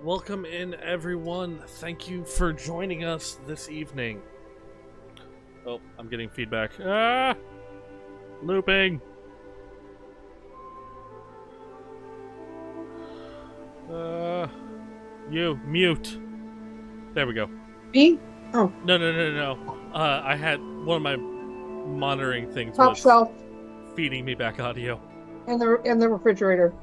Welcome in, everyone. Thank you for joining us this evening. Oh, I'm getting feedback. Ah! Looping! You, mute. There we go. Me? Oh, No. I had one of my monitoring things top was shelf feeding me back audio. in the refrigerator.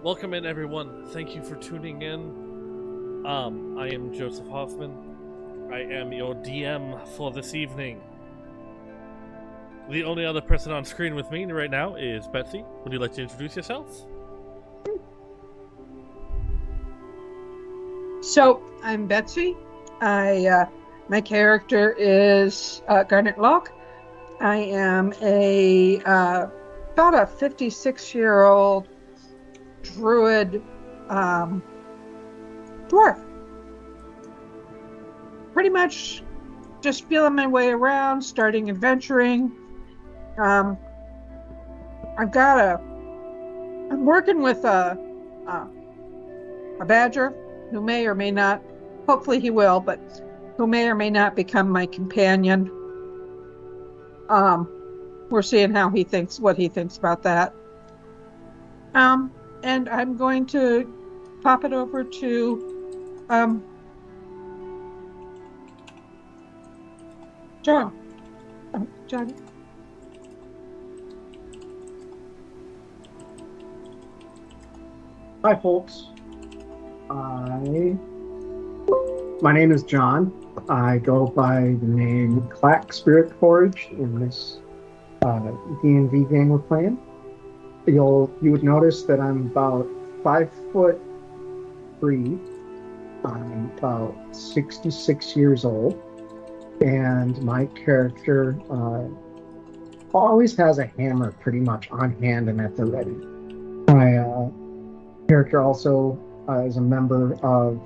Welcome in, everyone. Thank you for tuning in. I am Joseph Hoffman. I am your DM for this evening. The only other person on screen with me right now is Betsy. Would you like to introduce yourself? So I'm Betsy. My character is Garnet Locke. I am about a 56-year-old druid dwarf. Pretty much just feeling my way around, starting adventuring. I'm working with a badger who may or may not, hopefully he will, but who may or may not become my companion. We're seeing what he thinks about that. And I'm going to pop it over to John. John. Hi, folks. My name is John. I go by the name Clack Spirit Forge in this D&D game we're playing. You would notice that I'm about 5'3". I'm about 66 years old, and my character always has a hammer pretty much on hand and at the ready. My character also is a member of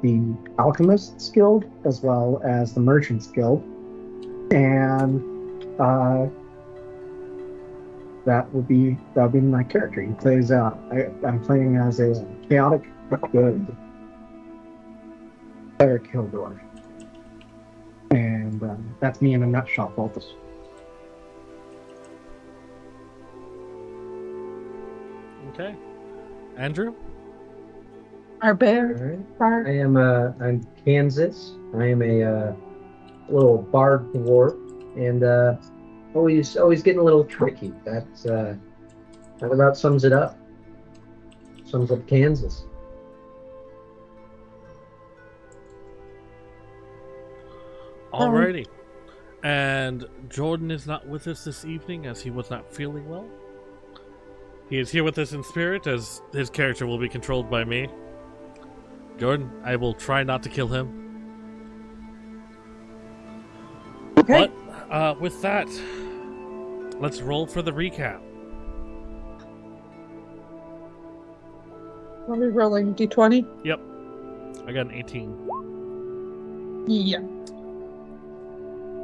the Alchemists Guild as well as the Merchants Guild, and that would be my character. He plays. I'm playing as a chaotic but good cleric Kildor, and that's me in a nutshell, folks. Okay. Andrew? Our bear. Alright. I'm Kansas. I am a little bard dwarf, and always getting a little tricky. That about sums it up. Sums up Kansas. Alrighty. And Jordan is not with us this evening as he was not feeling well. He is here with us in spirit as his character will be controlled by me. Jordan, I will try not to kill him. Okay. But with that, let's roll for the recap. Are we rolling D20? Yep. I got an 18. Yeah.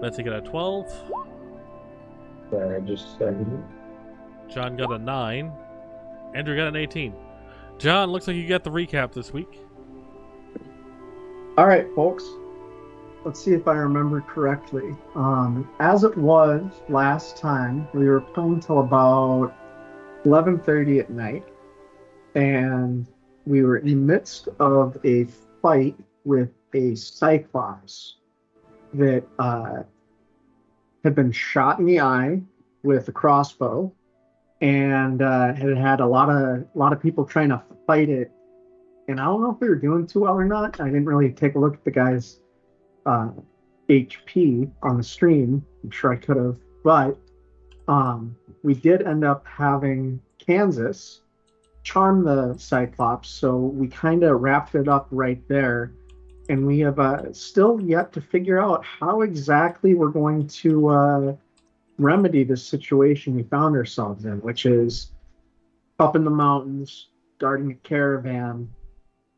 Betsy got a 12. John got a 9. Andrew got an 18. John, looks like you got the recap this week. All right, folks. Let's see if I remember correctly. As it was last time, we were playing till about 11:30 at night, and we were in the midst of a fight with a cyclops that had been shot in the eye with a crossbow, and had a lot of people trying to fight it. And I don't know if we were doing too well or not. I didn't really take a look at the guy's HP on the stream. I'm sure I could have, but we did end up having Kansas charm the Cyclops, so we kind of wrapped it up right there. And we have still yet to figure out how exactly we're going to remedy this situation we found ourselves in, which is up in the mountains, guarding a caravan,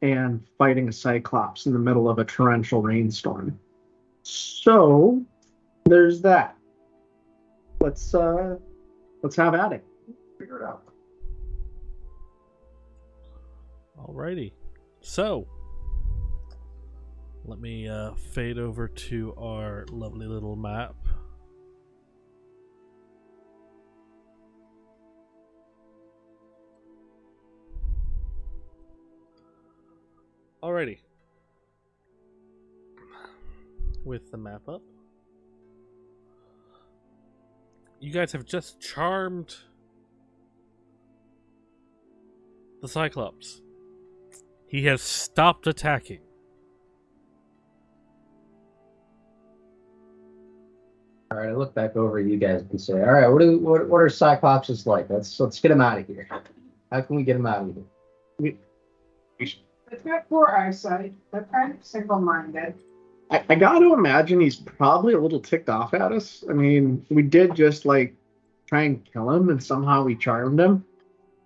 and fighting a Cyclops in the middle of a torrential rainstorm. So there's that. Let's have at it. Figure it out. Alrighty. So, let me fade over to our lovely little map. Alrighty. With the map up. You guys have just charmed the Cyclops. He has stopped attacking. All right, I look back over at you guys and say, all right, what are Cyclopses like? Let's get them out of here. How can we get them out of here? They've got poor eyesight. They're kind of single-minded. I got to imagine he's probably a little ticked off at us. I mean, we did just like try and kill him, and somehow we charmed him.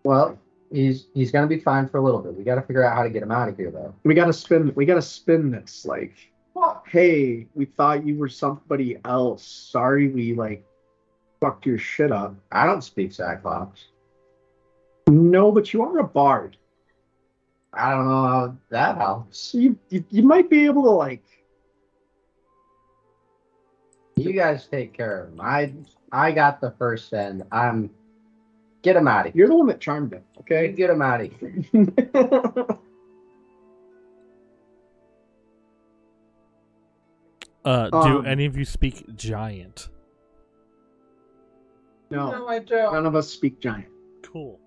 Well, he's gonna be fine for a little bit. We got to figure out how to get him out of here, though. We got to spin this like, hey, we thought you were somebody else. Sorry, we like fucked your shit up. I don't speak Cyclops. No, but you are a bard. I don't know how that helps. You might be able to like. You guys take care of him. I got the first end. Get him out of here. You're the one that charmed him, okay? Get him out of here. Do any of you speak giant? No, I don't. none of us speak giant. Cool.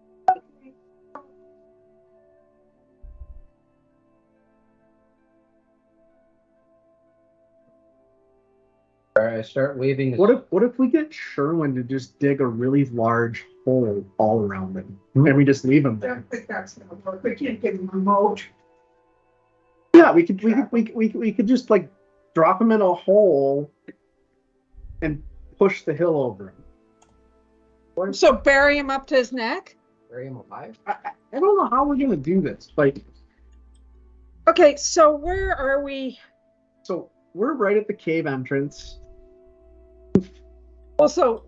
All right, I start waving. What if we get Sherwin to just dig a really large hole all around him, and we just leave him I there? don't think that's gonna work. We can't give him a moat. Yeah, we could just like drop him in a hole and push the hill over him. So bury him up to his neck? Bury him alive? I don't know how we're gonna do this. Like, Okay, so where are we? so we're right at the cave entrance. Also,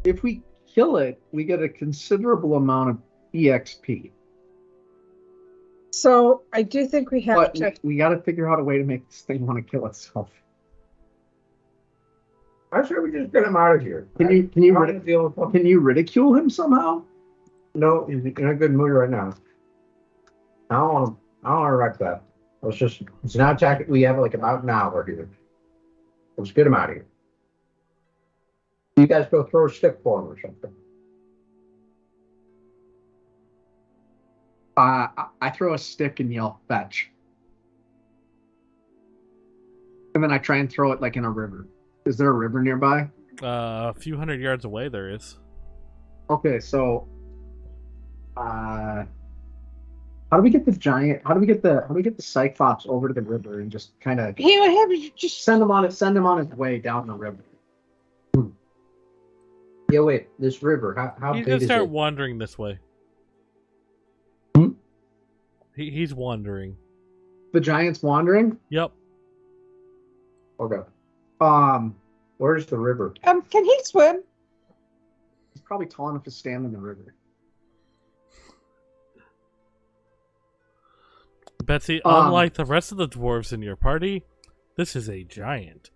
If we kill it, we get a considerable amount of EXP. so I do think we have But to. we got to figure out a way to make this thing want to kill itself. I sure we just get him out of here. Can you deal with him? can you ridicule him somehow? No, he's in a good mood right now. I don't want to wreck that. It's an attack. We have like about an hour here. Let's get him out of here. You guys go throw a stick for him or something. I throw a stick and yell fetch, and then I try and throw it like in a river. Is there a river nearby? A few hundred yards away, there is. Okay, so how do we get the giant? How do we get the Cyclops over to the river and just kind of He would have you just. send him on his way down the river? Yeah, wait. This river, how He's big gonna is start it? wandering this way. Hmm? He's wandering. The giant's wandering. Yep. Okay. Where's the river? Can he swim? He's probably tall enough to stand in the river. Betsy, unlike the rest of the dwarves in your party, this is a giant.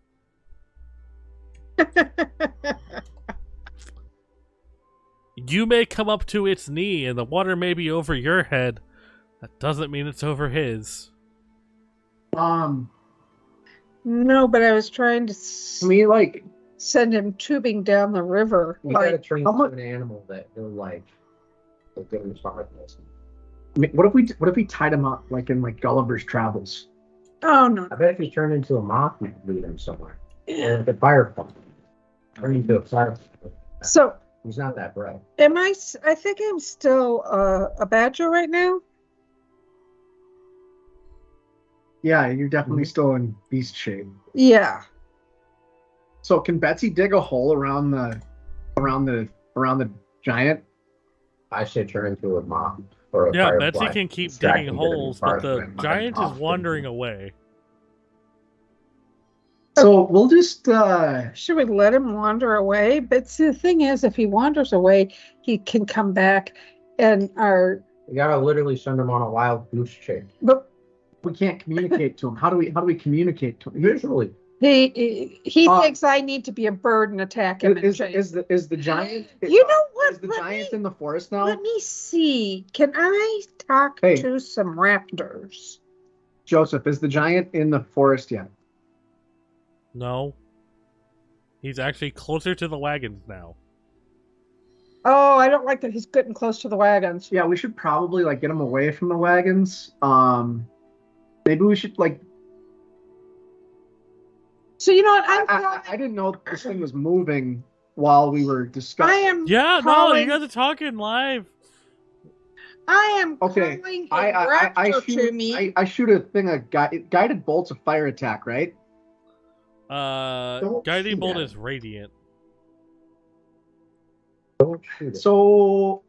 You may come up to its knee and the water may be over your head. That doesn't mean it's over his. No, but I was trying to I mean, like, send him tubing down the river. We gotta Like, train how to much- an animal that will like good responsiveness. I mean, what if we tied him up like in like Gulliver's Travels? oh no. I bet if he turned into a moth, we could lead him somewhere. Or the firefly. Turn into a firefly. So He's not that bright. am I? I think I'm still a badger right now. Yeah, you're definitely still in beast shape. Yeah. So can Betsy dig a hole around the giant? I say turn into a moth or a Yeah, firefly. Betsy can keep Distract digging him, get him holes, but the farther. giant is wandering away. So we'll just Should we let him wander away? But see, the thing is, if he wanders away, he can come back, and our You gotta literally send him on a wild goose chase. But We can't communicate to him. How do we communicate to him? Visually. he thinks I need to be a bird and attack him. Is the giant? You know what? Is the giant in the forest now? Let me see. Can I talk Hey. to some raptors? Joseph, is the giant in the forest yet? No. He's actually closer to the wagons now. Oh, I don't like that he's getting close to the wagons. Yeah, we should probably like get him away from the wagons. Maybe we should like. So you know what? I didn't know this thing was moving while we were discussing. I am. Yeah, no, calling, you guys are talking live. I am Okay, calling a I raptor shoot to me. I shoot a thing of guided bolts of fire attack, right? Don't Guiding shoot bolt at is radiant. Don't shoot it. So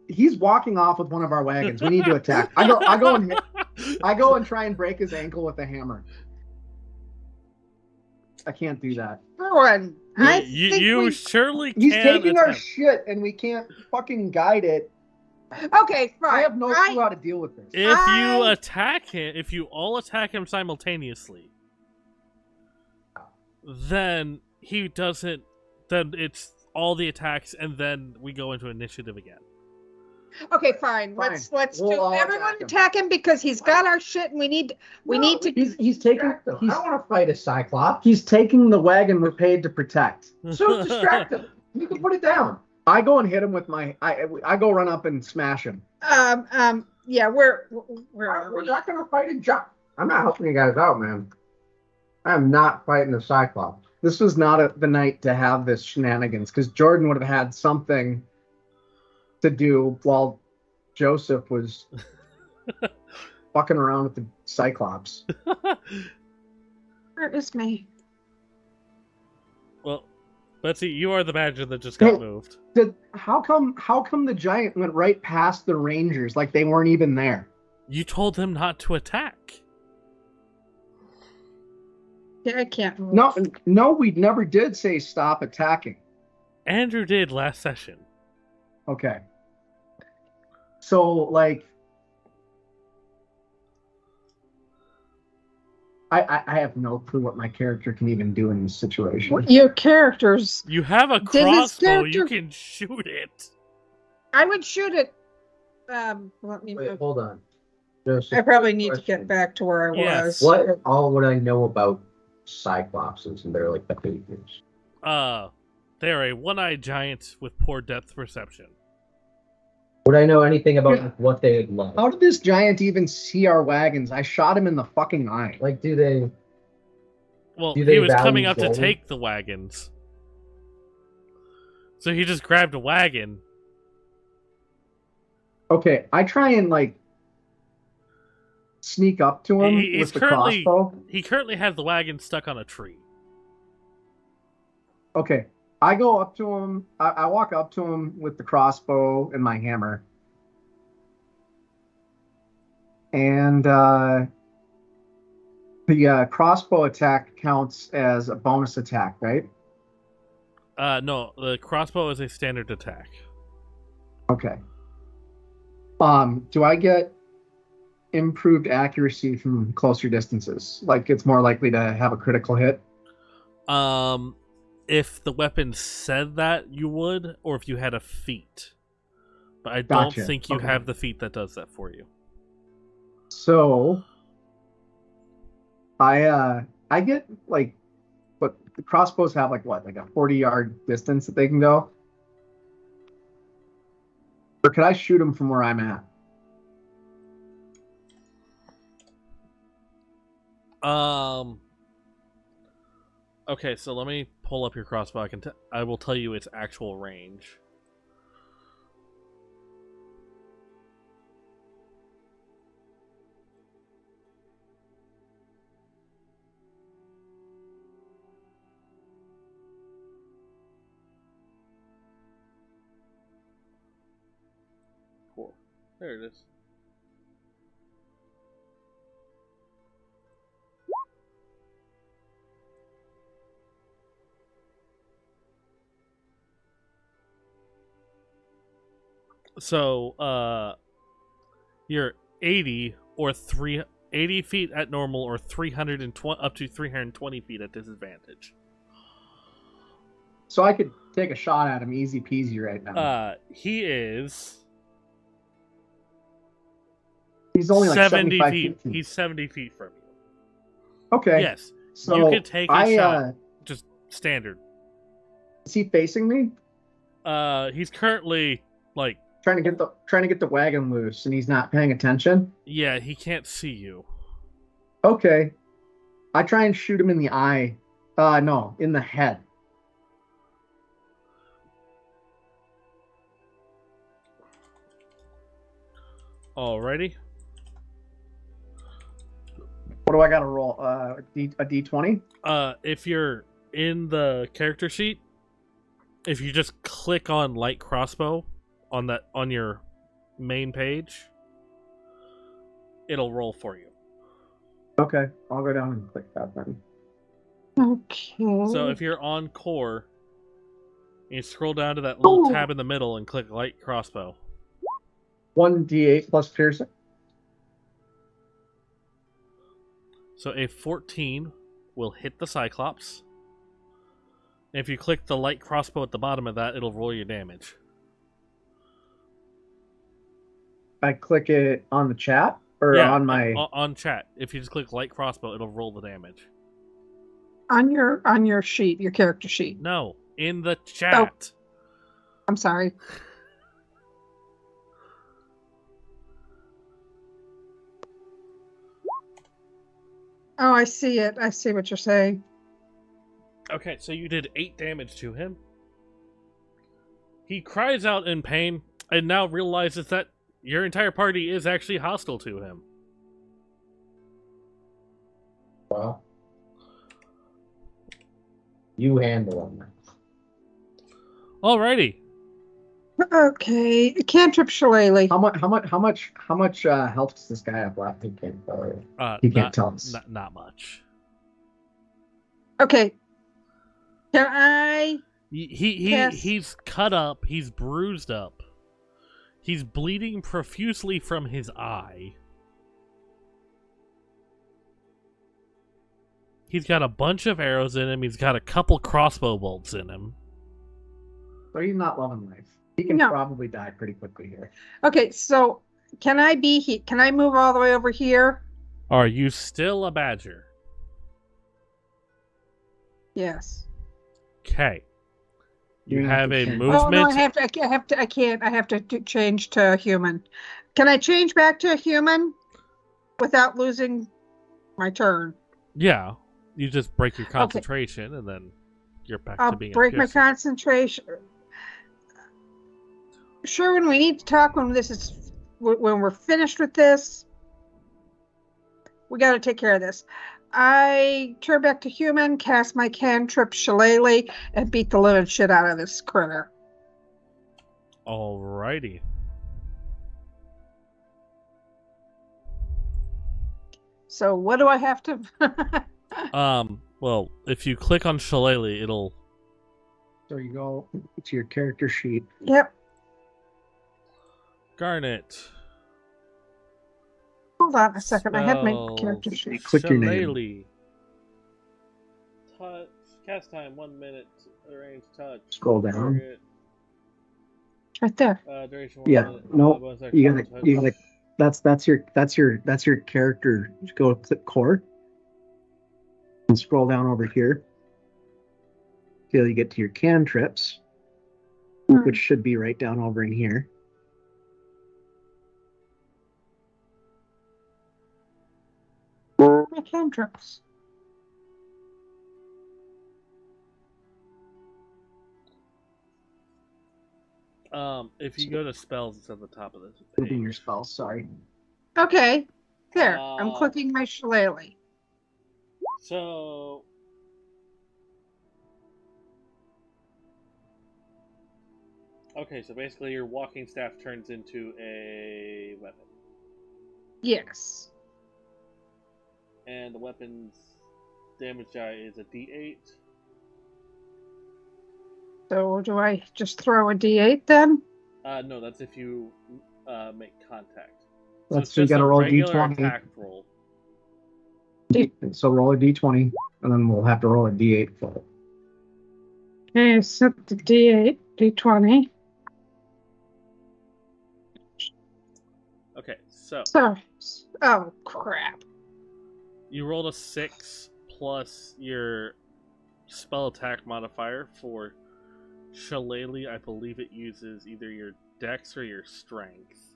he's walking off with one of our wagons. We need to attack. I go and try and break his ankle with a hammer. I can't do that. One. I You think we- surely can. He's taking our attempt. shit and we can't fucking guide it. Okay, fine. I have no clue how to deal with this. If you attack him, if you all attack him simultaneously, then he doesn't. Then it's all the attacks, and then we go into initiative again. Okay, fine. Fine. Let's We'll do all everyone attack him. attack him because he's got our shit and we need to. He's taking I don't want to fight a cyclops. he's taking the wagon we're paid to protect. So distract him. You can put it down. I go and hit him with my I go run up and smash him. Yeah, where are We're we? not gonna fight a giant. I'm not helping you guys out, man. I'm not fighting a cyclops. This was not the night to have this shenanigans because Jordan would have had something to do while Joseph was fucking around with the cyclops. Where is me? Well, Betsy, you are the badger that just got Hey. moved. How come the giant went right past the rangers like they weren't even there? You told them not to attack. Yeah, I can't move. No, we never did say stop attacking. Andrew did last session. Okay. So like I have no clue what my character can even do in this situation. Your characters. You have a Did his crossbow. You character- can shoot it. I would shoot it. Let me. Wait, hold on. Joseph, I probably need to question. get back to where I Yes. was. What all would I know about cyclopses and their like behaviors? They're a one-eyed giant with poor depth perception. Would I know anything about like, what they would love? How did this giant even see our wagons? I shot him in the fucking eye. Like, do they? Well, Do he they was coming value up to gold? take the wagons. So he just grabbed a wagon. Okay, I try and like sneak up to him He's with the currently- crossbow. He currently has the wagon stuck on a tree. Okay, I go up to him. I walk up to him with the crossbow and my hammer, and the crossbow attack counts as a bonus attack, right? No, the crossbow is a standard attack. Okay. Do I get improved accuracy from closer distances? Like it's more likely to have a critical hit? If the weapon said that, you would, or if you had a feat. But I don't Gotcha. think you Okay. have the feat that does that for you. So I get like, but the crossbows have like what, like a 40-yard distance that they can go? Or could I shoot them from where I'm at? Okay, so let me pull up your crossbow. I will tell you its actual range. Four. There it is. So, You're 80 or 80 feet at normal, or 320 up to 320 feet at disadvantage. So I could take a shot at him easy peasy right now. He is He's only like 70 75 feet. feet. He's 70 feet from you. Okay. Yes. So you could take a shot. Just standard. Is he facing me? He's currently like Trying to get the wagon loose, and he's not paying attention. Yeah, he can't see you. Okay. I try and shoot him in the eye. No, in the head. Alrighty. What do I got to roll? A D20? If you're in the character sheet, if you just click on light crossbow on your main page, it'll roll for you. Okay, I'll go down and click that then. Okay. So if you're on core, you scroll down to that little tab in the middle and click light crossbow. 1d8 plus piercing. So a 14 will hit the cyclops. And if you click the light crossbow at the bottom of that, it'll roll your damage. I click it on the chat or on my on chat. If you just click light crossbow, it'll roll the damage. On your sheet, your character sheet. No, in the chat. I'm sorry. Oh, I see it. I see what you're saying. Okay, so you did 8 damage to him. He cries out in pain and now realizes that your entire party is actually hostile to him. Well, you handle him. Alrighty. Okay, cantrip shillelagh. How much health does this guy have left? He can't tell us. Not much. Okay. Can I? He's cut up. He's bruised up. He's bleeding profusely from his eye. He's got a bunch of arrows in him. He's got a couple crossbow bolts in him. So he's not loving life. He can probably die pretty quickly here. Okay, so can I be here? Can I move all the way over here? Are you still a badger? Yes. Okay. You have a movement. Oh no, I have to change to human. Can I change back to a human without losing my turn? Yeah. You just break your concentration and then you're back to being I'll break my concentration. Sure, when we need to talk when we're finished with this, we got to take care of this. I turn back to human, cast my cantrip shillelagh, and beat the living shit out of this critter. Alrighty. So what do I have to? Well, if you click on shillelagh, it'll. So you go to your character sheet. Yep. Garnet. Hold on a second. I had my character sheet. Click your name. Touch. Cast time 1 minute. Range touch. Scroll down. Right there. Duration 1 minute. No. You gotta. That's your character. Just go click core. And scroll down over here till you get to your cantrips, which should be right down over in here. My cantrips. If you go to spells, it's at the top of this Moving page. your spells. Sorry. Okay. There. I'm clicking my shillelagh. So. Okay, so basically your walking staff turns into a weapon. Yes. And the weapon's damage die is a D8. So do I just throw a D8 then? No, that's if you make contact. So it's So you just gotta a roll a regular d20. attack roll. So roll a d20, and then we'll have to roll a d8 for it. Okay, set the D8, D20. Okay, so So, oh crap. you rolled a 6 plus your spell attack modifier. For Shillelagh, I believe it uses either your dex or your strength.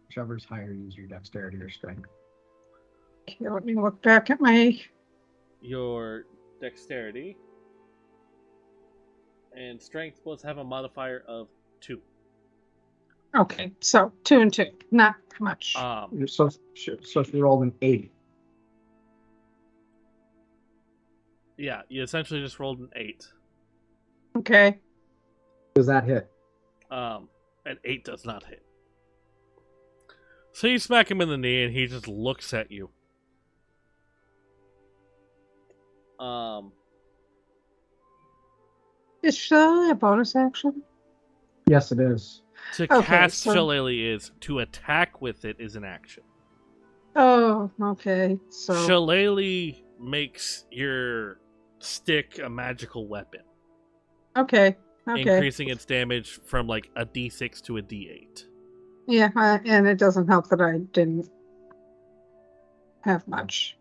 Whichever's higher, use your dexterity or strength. Okay, let me look back at my. Your dexterity and strength both have a modifier of 2. Okay, so 2 and 2, not much. So if you rolled an 8. Yeah, you essentially just rolled an 8. Okay. Does that hit? An 8 does not hit. So you smack him in the knee, and he just looks at you. Is Shillelagh a bonus action? Yes, it is. To Okay, cast so- Shillelagh is to attack with it is an action. Oh, okay. So Shillelagh makes your stick a magical weapon, okay. increasing its damage from like a d6 to a d8. Yeah, and it doesn't help that I didn't have much.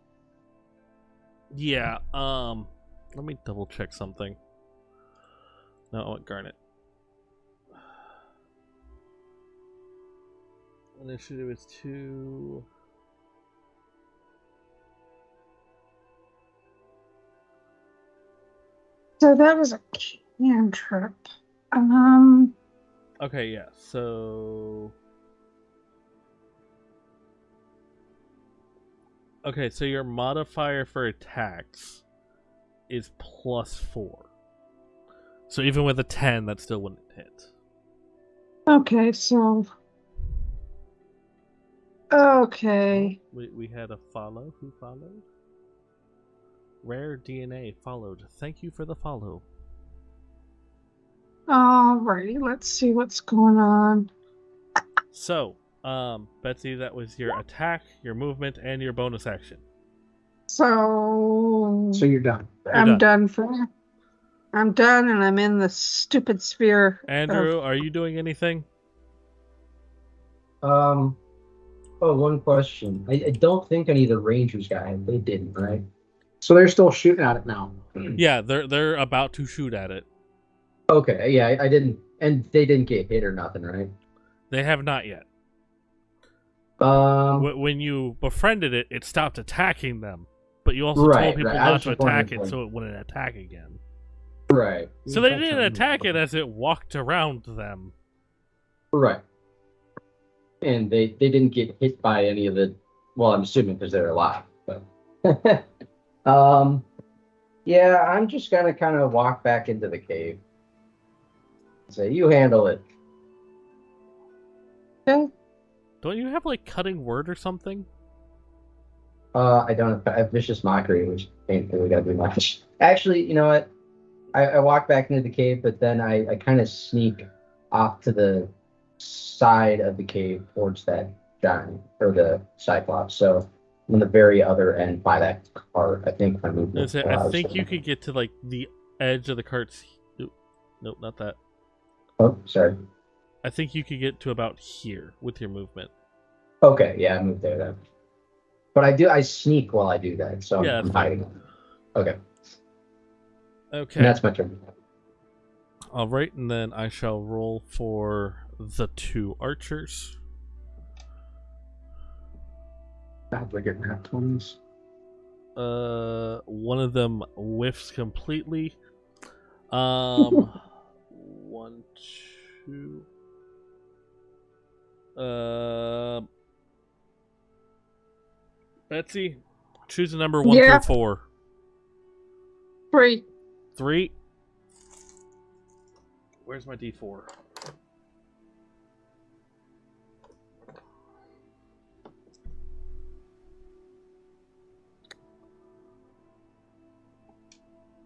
Yeah. Let me double check something. No, I want Garnet. Initiative is 2. So that was a cantrip. Okay, yeah. So okay, so your modifier for attacks is +4. So even with a 10, that still wouldn't hit. Okay, so okay. We had a follow. Who followed? Rare DNA followed. Thank you for the follow. Alrighty, let's see what's going on. So, Betsy, that was your attack, your movement, and your bonus action. So So you're done. I'm done, and I'm in the stupid sphere. Andrew, are you doing anything? Oh, one question. I don't think any of the Rangers got him. They didn't, right? So they're still shooting at it now. Yeah, they're about to shoot at it. Okay, yeah, I didn't, and they didn't get hit or nothing, right? They have not yet. When you befriended it, it stopped attacking them. But you also told people not to attack it so it wouldn't attack again. Right. So they didn't attack it as it walked around them. Right. And they didn't get hit by any of the. Well, I'm assuming because they're alive. But yeah, I'm just gonna kind of walk back into the cave. And say, you handle it. Okay. Don't you have like cutting word or something? I don't have vicious mockery, which ain't really gotta be much. Actually, you know what? I walk back into the cave, but then I kind of sneak off to the side of the cave towards that giant or the cyclops. So I'm on the very other end by that cart. I think my movement. I think you could get to like the edge of the cart's. Nope, not that. Oh, sorry. I think you could get to about here with your movement. Okay, yeah, I moved there then. But I sneak while I do that, so Yeah, I'm that's hiding. Okay. Okay. And that's my turn. All right, and then I shall roll for the 2 archers. They're getting nat 20s. One of them whiffs completely. 1, 2. Betsy, choose a number 1 Yeah. through 4. 3. 3. Where's my D4?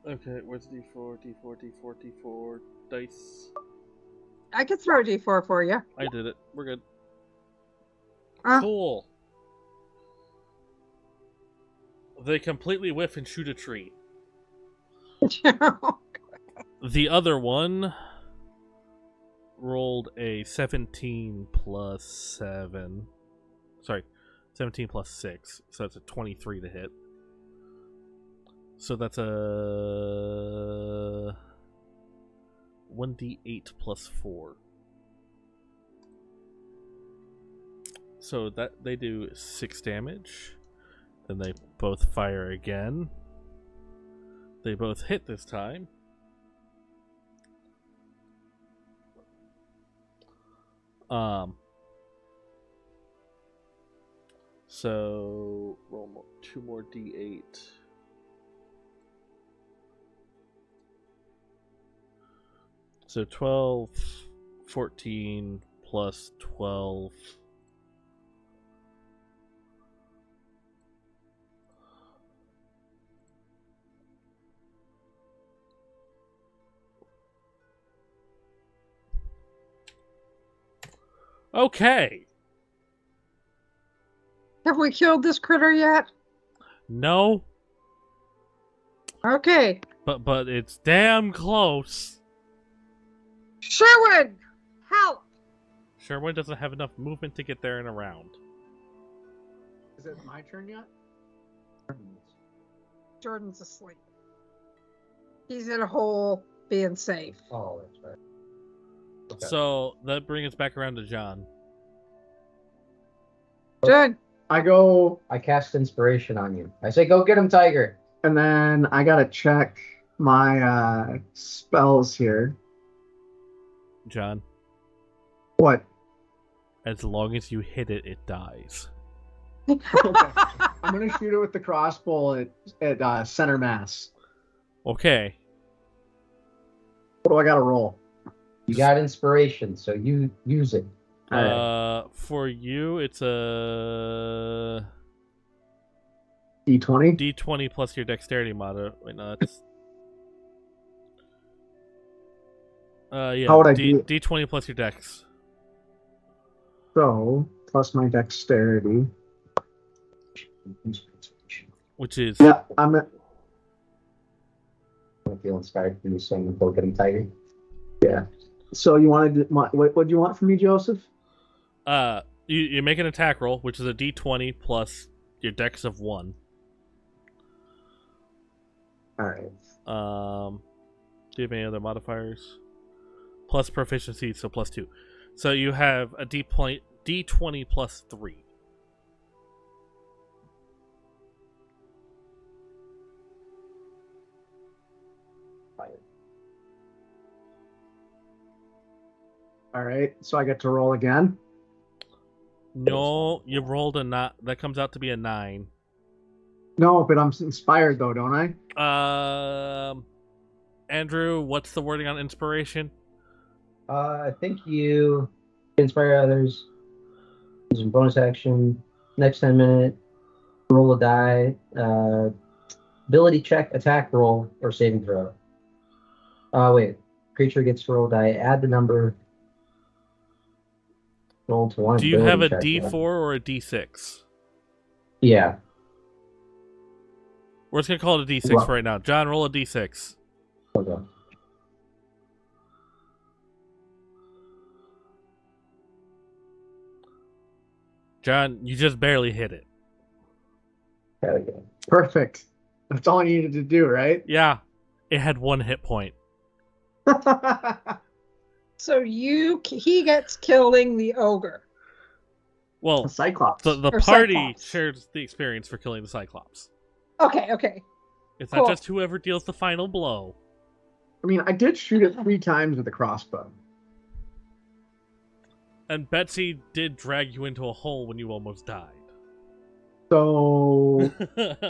Okay, where's D4? D4 dice. I could throw a D4 for you. I did it. We're good. Cool. They completely whiff and shoot a tree. The other one rolled a 17 plus 7. Sorry, 17 plus 6. So that's a 23 to hit. So that's a 1d8 plus 4. So that they do 6 damage. Then they both fire again. They both hit this time. So roll 2 more d8. So 12, 14 plus 12. Okay. Have we killed this critter yet? No, Okay. but it's damn close. Sherwood, help! Sherwin doesn't have enough movement to get there and around. Is it my turn yet? Jordan's asleep. He's in a hole, being safe. Oh, that's right. Okay. So that brings us back around to John. Good. I cast inspiration on you. I say, go get him, Tiger. and then I gotta check my spells here. John, What? as long as you hit it, it dies. Okay. I'm gonna shoot it with the crossbow at center mass. Okay. What do I gotta roll? You got inspiration, so you use it. All right. For you, it's a D20. D20 plus your dexterity mod. Wait, no, that's. Yeah. How would I do it? D20 plus your dex, So plus my dexterity. which is Yeah, I'm at, I feel inspired from you saying, go get him, Tiger. so you wanted to, what do you want from me, Joseph? you make an attack roll, which is a D20 plus your dex of 1. All right. Do you have any other modifiers? Plus proficiency, so plus 2. So you have a D20 plus 3. All right. So I get to roll again. No, you rolled a not. That comes out to be a 9. No, but I'm inspired though, don't I? Andrew, what's the wording on inspiration? I think you inspire others using bonus action. Next 10 minute, roll a die, ability check, attack roll, or saving throw. Wait. Creature gets to roll a die. Add the number. Roll to one. Do you have a ability check, D4 or a D6? Yeah. We're just gonna call it a D6 Well- for right now. John, roll a D6. Okay. John, you just barely hit it. There we go. Perfect. That's all I needed to do, right? Yeah, it had 1 hit point. So he gets killing the ogre. Well, Cyclops. the Or party Cyclops. shares the experience for killing the Cyclops. Okay. It's Cool. not just whoever deals the final blow. I mean, I did shoot it 3 times with a crossbow. And Betsy did drag you into a hole when you almost died. So,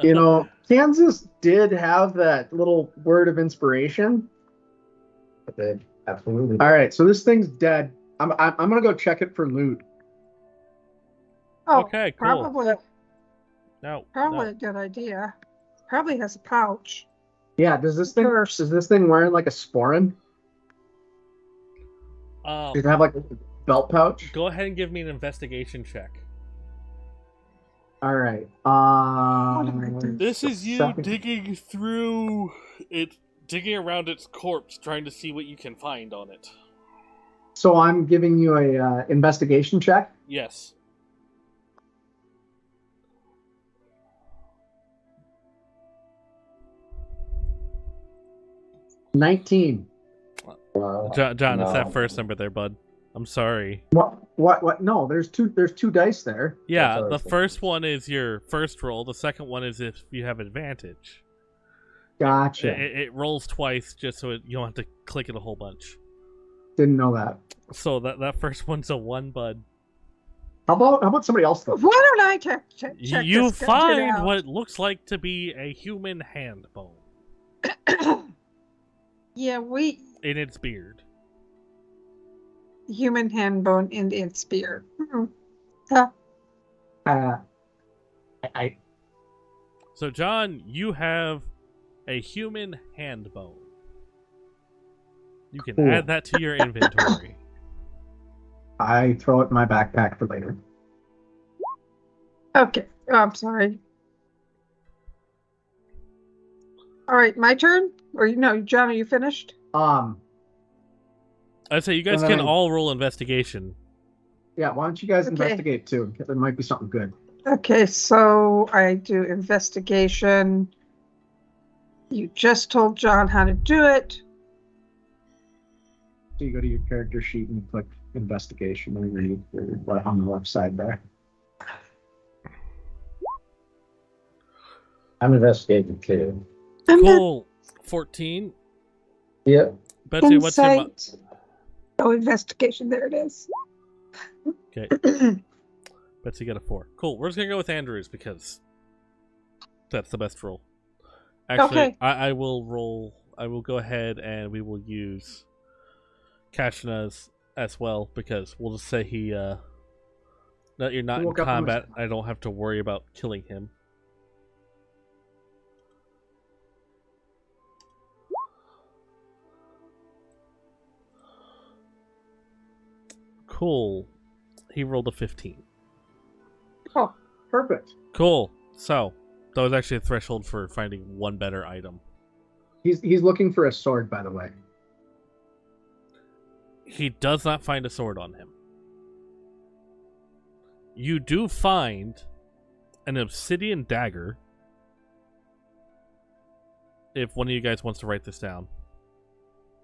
you know, Kansas did have that little word of inspiration. Absolutely. All right, so this thing's dead. I'm gonna go check it for loot. Oh, Okay, cool. probably No. a good idea. Probably has a pouch. Yeah, does this thing wearing like a sporin? Does it have like a belt pouch? Go ahead and give me an investigation check. All right. This is you second- digging through it, digging around its corpse, trying to see what you can find on it. So I'm giving you a investigation check. Yes. $19. Wow. John, it's that No. first number there, bud. I'm sorry. What? No, there's two dice there. Yeah, That's the always first one is your first roll. The second one is if you have advantage. Gotcha. It rolls twice just so you don't have to click it a whole bunch. Didn't know that. So that first one's a 1, bud. How about somebody else though? Why don't I check You this dude find out? what looks like to be a human hand bone Yeah, in its beard. human hand bone in its spear. Huh. I So, John, you have a human hand bone. You can Cool. add that to your inventory. I throw it in my backpack for later. Okay. Oh, I'm sorry. All right, my turn? Or no, John, are you finished? I'd say you guys And then can all roll investigation. Yeah, why don't you guys Okay. investigate too? There might be something good. Okay, so I do investigation. You just told John how to do it. So you go to your character sheet and click investigation and read what on the left side there. I'm investigating too. I'm not- Cool. 14. Yep. Betsy, what's your... Insight. Oh, investigation. There it is. Okay. Betsy got a 4. Cool. We're just going to go with Andrews because that's the best roll. Actually, Okay. I will roll... I will go ahead and we will use Kashna's as well because we'll just say he... that you're not He in woke up and was- combat. I don't have to worry about killing him. Cool. He rolled a 15. Oh, perfect. Cool. So, that was actually a threshold for finding one better item. He's looking for a sword, by the way. He does not find a sword on him. You do find an obsidian dagger. If one of you guys wants to write this down.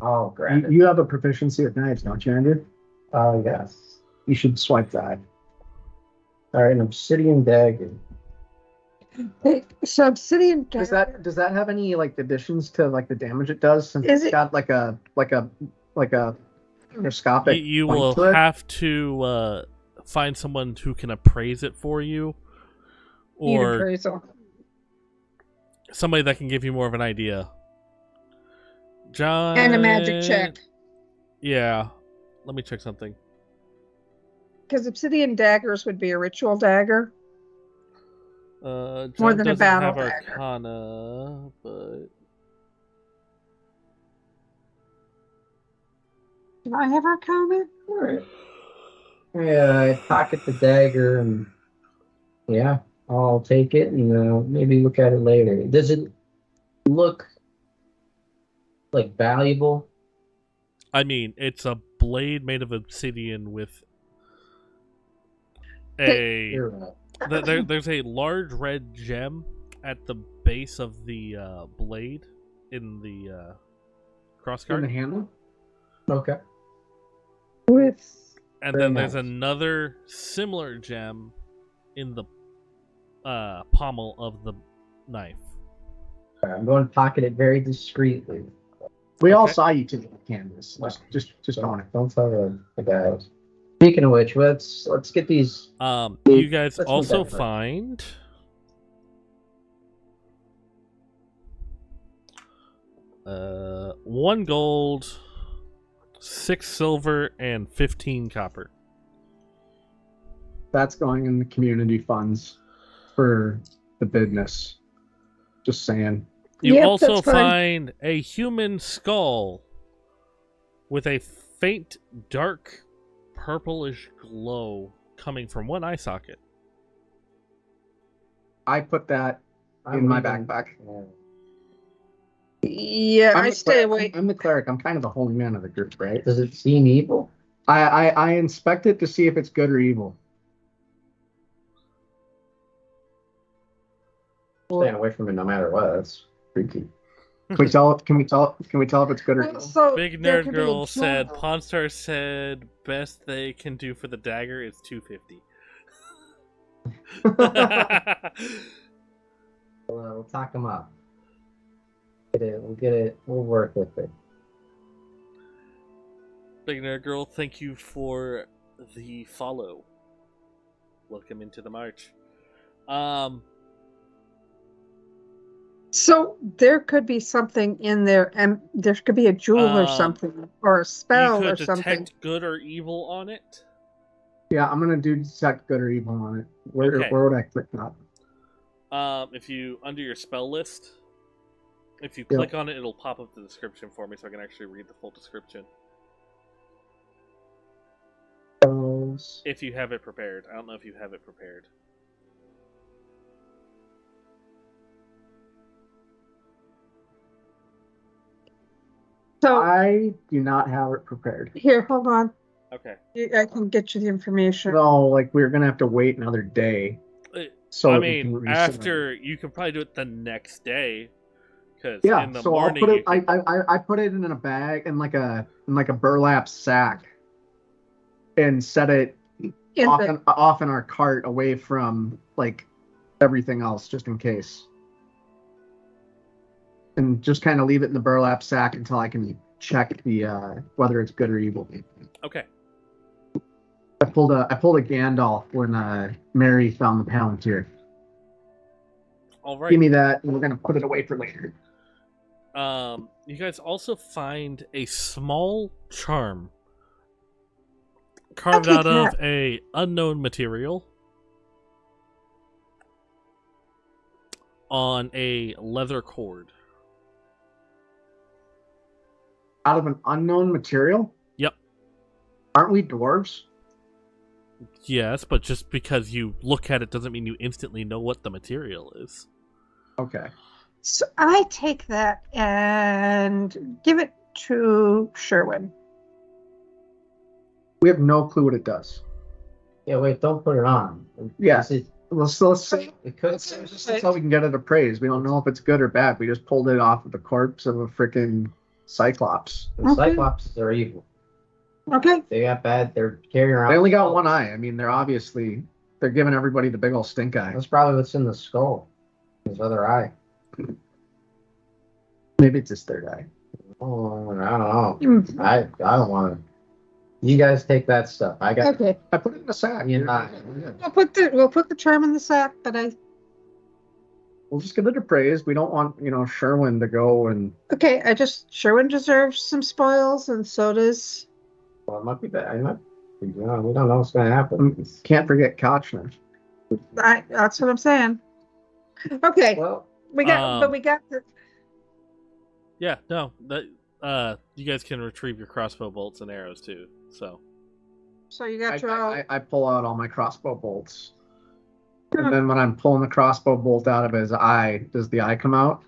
Oh, grab it. You have a proficiency with knives, don't you, Andrew? Oh, yes. You should swipe that. All right, an obsidian dagger. Hey, so obsidian. Does that have any like additions to like the damage it does? Since Is it's it- got like a microscopic. You point will to it? have to find someone who can appraise it for you. Need Or appraisal. somebody that can give you more of an idea. John... And a magic check. Yeah. Let me check something. Because obsidian daggers would be a ritual dagger. John More than a doesn't battle have dagger. Arcana, but... Do I have Arcana? All right. Yeah, I pocket the dagger and yeah, I'll take it and maybe look at it later. Does it look like valuable? I mean, it's a blade made of obsidian with a... You're right. There's a large red gem at the base of the blade in the In the crossguard. handle. Okay. With And Very then there's nice. another similar gem in the pommel of the knife. All right, I'm going to pocket it very discreetly. We all Okay. saw you take the canvas. Just on it. Don't tell the guys. Speaking of which, let's get these. You guys Let's also move that first. find 1 gold, 6 silver, and 15 copper. That's going in the community funds for the business. Just saying. You Yep, also that's fine. find a human skull with a faint, dark, purplish glow coming from one eye socket. I put that I'm in my leaving. backpack. Yeah, I stay away. I'm the cleric. I'm kind of the holy man of the group, right? Does it seem evil? I inspect it to see if it's good or evil. Staying away from it no matter what. That's freaky. Can we tell? Can we tell? Can we tell if it's good or Well, evil? so Big there Nerd could be a Girl said, jewel. Pawnstar said best they can do for the dagger is $250. We'll talk them up. We'll get it. We'll work with it. Big Nerd Girl, thank you for the follow. Welcome into the march. So there could be something in there, and there could be a jewel or something, or a You spell or could something. detect good or evil on it. Yeah, I'm gonna do detect good or evil on it. Where Okay. where would I click that? If you under your spell list, if you click on it, it'll pop up the description for me, so I can actually read the full description. Spells. If you have it prepared, I don't know if you have it prepared. So I do not have it prepared. here, hold on. Okay. I can get you the information. No, like we're gonna have to wait another day. So I that we can mean, reset it. after you can probably do it the next day, because Yeah, in the so morning I'll put you it. can... I put it in a bag in like a burlap sack, and set it In off in our cart away from like everything else, just in case. And just kind of leave it in the burlap sack until I can check the whether it's good or evil. Okay. I pulled a Gandalf when Mary found the Palantir. All right. Give me that, and we're gonna put it away for later. You guys also find a small charm carved I'll out take of that. a unknown material on a leather cord. Out of an unknown material? Yep. Aren't we dwarves? Yes, but just because you look at it doesn't mean you instantly know what the material is. Okay. So I take that and give it to Sherwin. We have no clue what it does. Yeah, wait, don't put it on. Yeah. This is, Let's say it could. that's how we can get it appraised. We don't know if it's good or bad. We just pulled it off of the corpse of a freaking cyclops. The cyclops are evil. Okay. They got bad. They're carrying around. They only got one eye. I mean, they're giving everybody the big old stink eye. That's probably what's in the skull. His other eye. Maybe it's his third eye. Oh, I don't know. I don't want to. You guys take that stuff. I got. Okay. I put it in a sack. You know, We'll put the charm in the sack, but We'll just get it appraised. We don't want, Sherwin to go and Sherwin deserves some spoils, and so does. well, it might be bad. We don't know what's going to happen. can't forget Kochner. That's what I'm saying. Okay. Well, we got the. Yeah, no, that you guys can retrieve your crossbow bolts and arrows too. So You got your. I pull out all my crossbow bolts. And then when I'm pulling the crossbow bolt out of his eye, does the eye come out?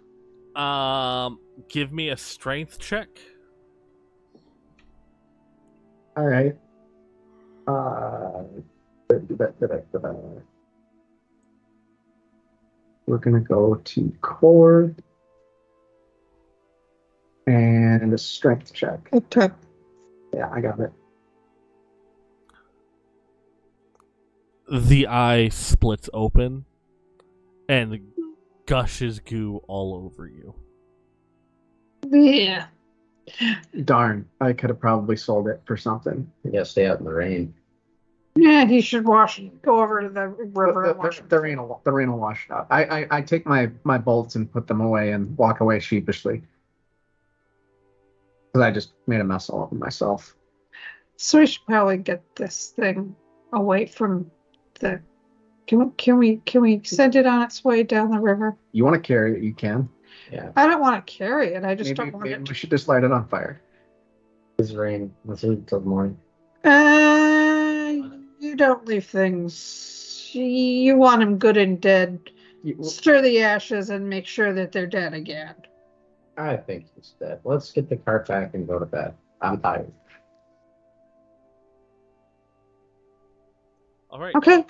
give me a strength check. All right. We're gonna go to core and a strength check. Okay. Yeah, I got it. The eye splits open and gushes goo all over you. Yeah. Darn, I could have probably sold it for something. you gotta stay out in the rain. Yeah, he should go over to the river and wash. The rain will wash it out. I take my bolts and put them away and walk away sheepishly. Because I just made a mess all of myself. So we should probably get this thing away from the. Can we send it on its way down the river? You want to carry it, you can. Yeah, I don't want to carry it. I just don't want Maybe it. we should just light it on fire. it's rain. Let's leave it till the morning. You don't leave things. You want him good and dead stir the ashes and make sure that they're dead again. I think he's dead. Let's get the cart back and go to bed. I'm tired. All right. Okay.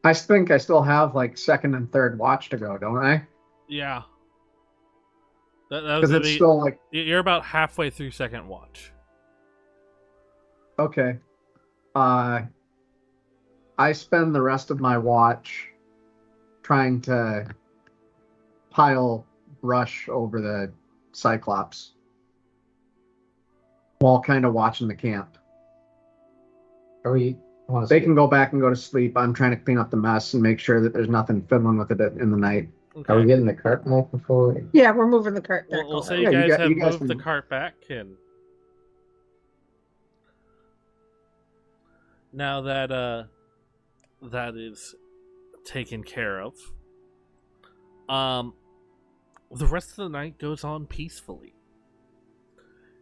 I think I still have like second and third watch to go, don't I? Yeah. That Because was it's still like you're about halfway through second watch. okay. I spend the rest of my watch trying to pile brush over the cyclops while kind of watching the camp. Are we? They can go back and go to sleep. I'm trying to clean up the mess and make sure that there's nothing fiddling with it in the night. Okay. Are we getting the cart back before we... Yeah, we're moving the cart back. We'll say Yeah, you guys have you guys moved the can- cart back, and now that that is taken care of, the rest of the night goes on peacefully.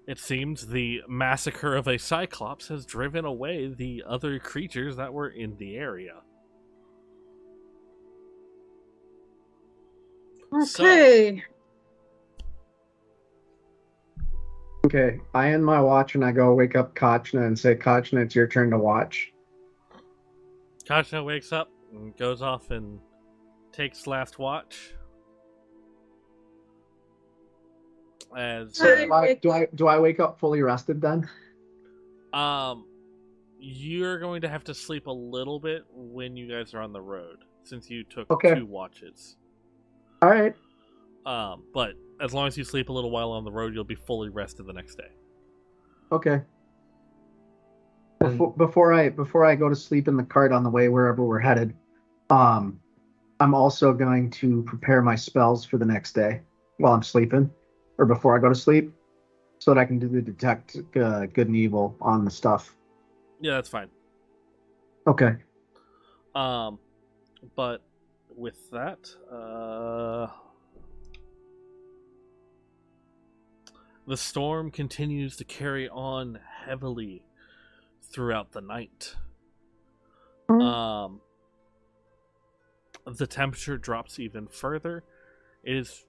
It seems the massacre of a cyclops has driven away the other creatures that were in the area. Okay. Okay, I end my watch and I go wake up Kachna and say, Kachna, it's your turn to watch. Kachna wakes up and goes off and takes last watch. As Do I wake up fully rested then? you're going to have to sleep a little bit when you guys are on the road, since you took Okay. 2 watches. All right. But as long as you sleep a little while on the road, you'll be fully rested the next day. Okay. Before I go to sleep in the cart on the way wherever we're headed, I'm also going to prepare my spells for the next day while I'm sleeping, or before I go to sleep, so that I can do the detect good and evil on the stuff. Yeah, that's fine. Okay. But with that, the storm continues to carry on heavily throughout the night. The temperature drops even further. It is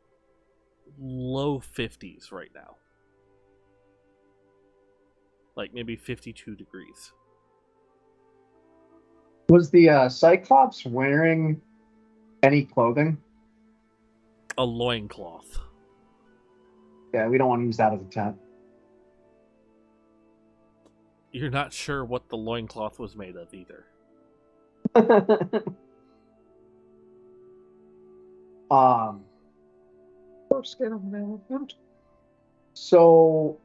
low 50s right now. Like maybe 52 degrees. Was the Cyclops wearing any clothing? A loincloth. Yeah, we don't want to use that as a tent. You're not sure what the loincloth was made of either. Skin of an elephant. So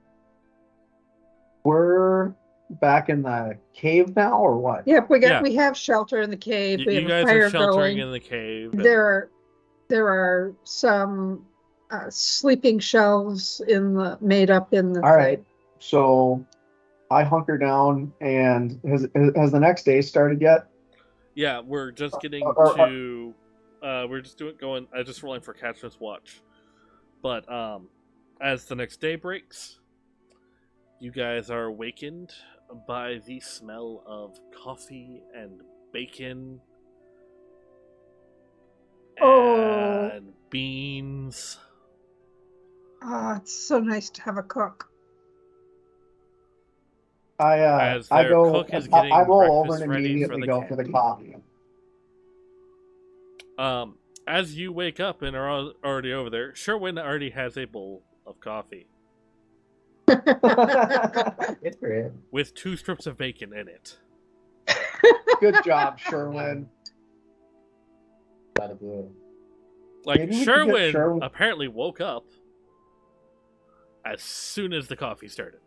we're back in the cave now, or what? Yep, Yeah. we have shelter in the cave. We You have a guys fire are sheltering going. in the cave. and- There are some sleeping shelves made up in the. All right. So I hunker down, and has the next day started yet? Yeah, we're just getting to. We're just going. Just rolling for Catchman's watch, but as the next day breaks, you guys are awakened by the smell of coffee and bacon Oh. and beans. It's so nice to have a cook. As I their go. cook is I getting roll over breakfast and ready immediately for the go camp. for the coffee. As you wake up and are already over there, Sherwin already has a bowl of coffee Good for him. with 2 strips of bacon in it. Good job, Sherwin. Gotta do it. Like, Maybe we could get Sherwin apparently woke up as soon as the coffee started.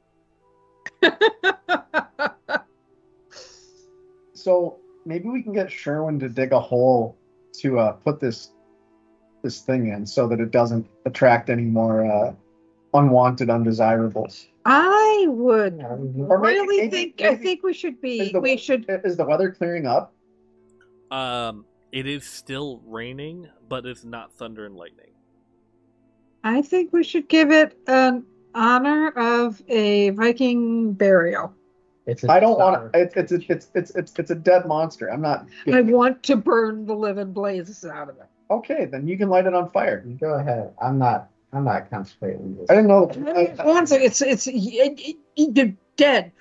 So maybe we can get Sherwin to dig a hole to put this thing in, so that it doesn't attract any more unwanted undesirables. I would Or really maybe- I think we should Is the weather clearing up? It is still raining, but it's not thunder and lightning. I think we should give it an honor of a Viking burial. I don't want to. It's a dead monster. I'm not. I want to burn the living blazes out of it. Okay, then you can light it on fire. Go ahead. I'm not contemplating this. I didn't know. Once it's dead.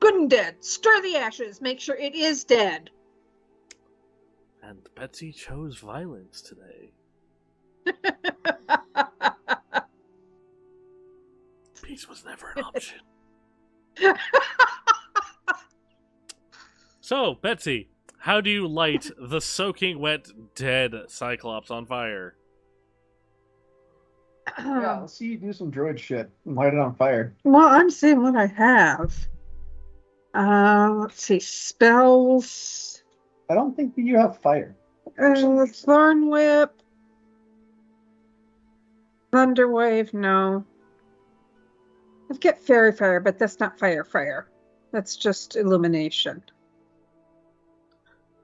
Good and dead. Stir the ashes. Make sure it is dead. And Betsy chose violence today. Peace was never an option. So, Betsy, how do you light the soaking wet, dead Cyclops on fire? Yeah, let's see you do some druid shit and light it on fire. Well, I'm seeing what I have. Let's see. Spells. I don't think that you have fire. Thorn Whip. Thunderwave, no. I've got Fairy Fire, but that's not Fire. That's just illumination.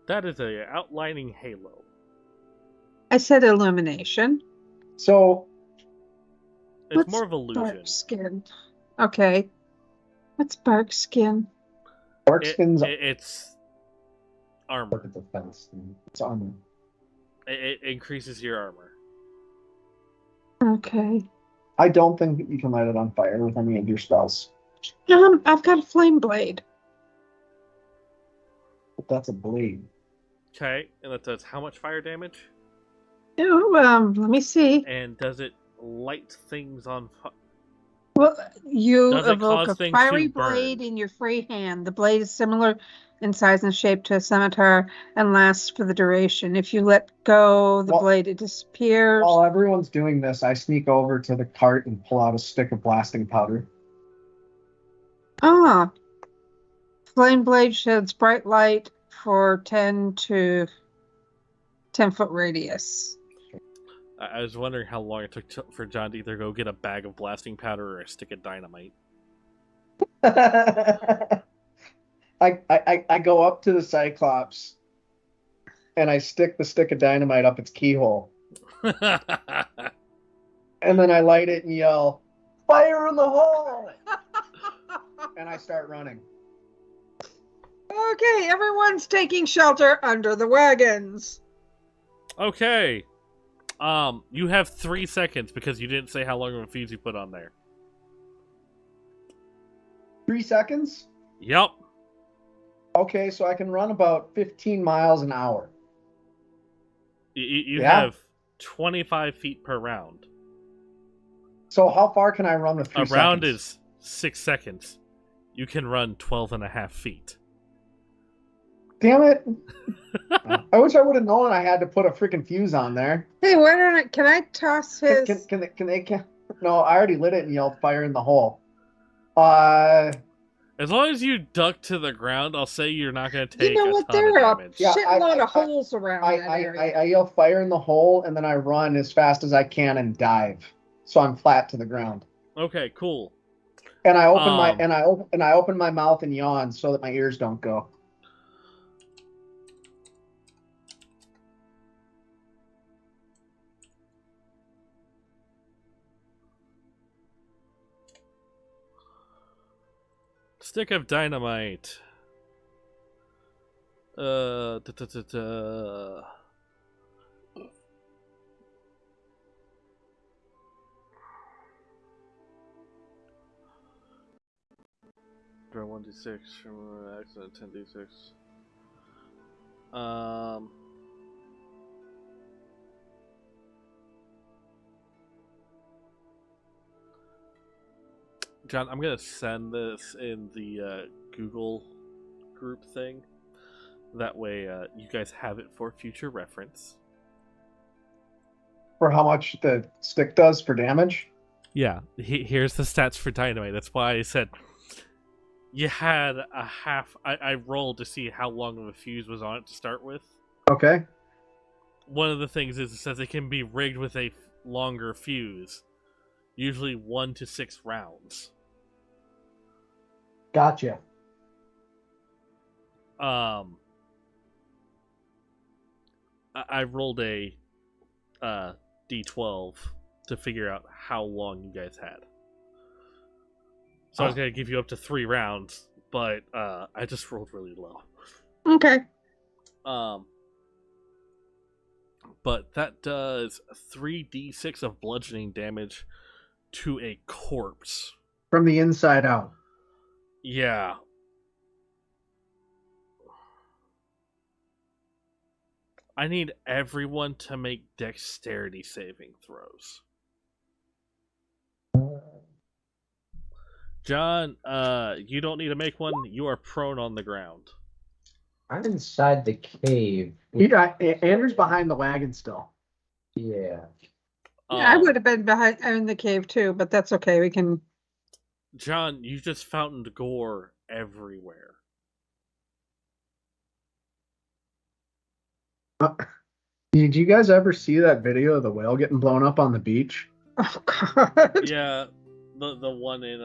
That is a outlining halo. I said illumination. So It's What's more of illusion. Bark skin. Okay. What's bark skin? dark skins. It's armor. Look at the fence. It's armor. It increases your armor. Okay. I don't think that you can light it on fire with any of your spells. I've got a flame blade. But that's a blade. Okay, and that does how much fire damage? Oh, let me see. And does it light things on fire? Well, you Does it evoke cause a things fiery to burn? blade in your free hand. The blade is similar in size and shape to a scimitar and lasts for the duration. If you let go the Well- blade, it disappears. While everyone's doing this, I sneak over to the cart and pull out a stick of blasting powder. Ah. Flame blade sheds bright light for 10 to 10-foot radius. I was wondering how long it took for John to either go get a bag of blasting powder or a stick of dynamite. I go up to the Cyclops and I stick the stick of dynamite up its keyhole. And then I light it and yell, "Fire in the hole!" And I start running. Okay, everyone's taking shelter under the wagons. Okay. You have 3 seconds because you didn't say how long of a fuse you put on there. 3 seconds? Yep. Okay, so I can run about 15 miles an hour. You Yeah. have 25 feet per round. So how far can I run with 3 A seconds? round is 6 seconds. You can run 12 and a half feet. Damn it. I wish I would have known I had to put a freaking fuse on there. Hey, can I toss his... Can they no, I already lit it and yelled fire in the hole. Uh, As long as you duck to the ground, I'll say you're not going to take You know a what? ton There of are a damage. Yeah, shitload I- of holes around that area. I yell fire in the hole and then I run as fast as I can and dive. So I'm flat to the ground. Okay, cool. And I open Um, I open my mouth and yawn so that my ears don't go. Stick of dynamite. Da, da, da, da. Draw 1d6 from accident 10d6. John, I'm gonna send this in the Google group thing. That way, you guys have it for future reference. For how much the stick does for damage? Yeah, here's the stats for dynamite. That's why I said you had a half. I rolled to see how long of a fuse was on it to start with. Okay. One of the things is it says it can be rigged with a longer fuse, usually 1 to 6 rounds. Gotcha. I rolled a d12 to figure out how long you guys had. So I was gonna give you up to 3 rounds, but I just rolled really low. Okay. but that does 3d6 of bludgeoning damage to a corpse. From the inside out. Yeah. I need everyone to make dexterity saving throws. John, you don't need to make one. You are prone on the ground. I'm inside the cave. Andrew's behind the wagon still. Yeah. Yeah, I would have been behind in the cave too, but that's okay. We can. John, you just fountained gore everywhere. Did you guys ever see that video of the whale getting blown up on the beach? Oh God. Yeah, the one in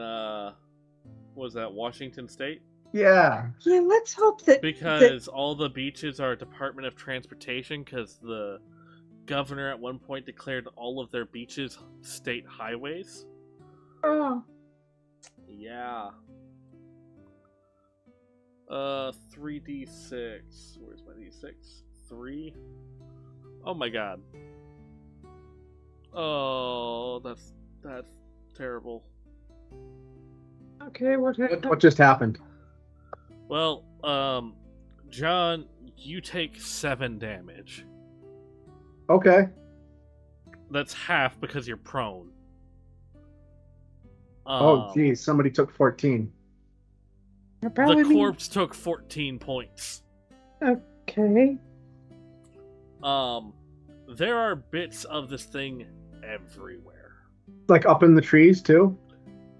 was that Washington State? Yeah. Yeah, let's hope that Because all the beaches are Department of Transportation, because the governor at one point declared all of their beaches state highways. Oh, Yeah. 3d6. Where's my d6? 3. Oh my god. Oh, that's terrible. okay. What just happened? Well, John, you take 7 damage. Okay. That's half because you're prone. Oh, geez. Somebody took 14. The corpse took 14 points. Okay. There are bits of this thing everywhere. Like up in the trees, too?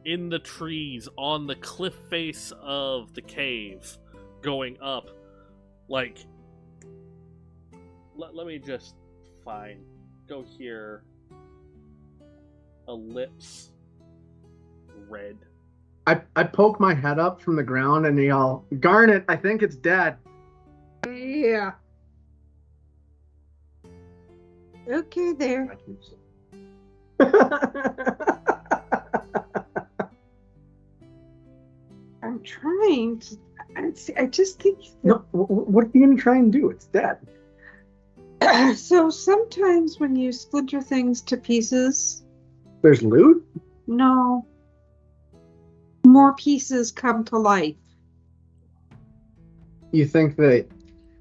In the trees, on the cliff face of the cave, going up. Like, let me just go here. Ellipse. Red. I poke my head up from the ground and yell, Garnet, I think it's dead. Yeah. Okay, there. I'm trying to. I just think. No, what are you going to try and do? It's dead. So sometimes when you splinter things to pieces, There's loot? no, more pieces come to life. You think that...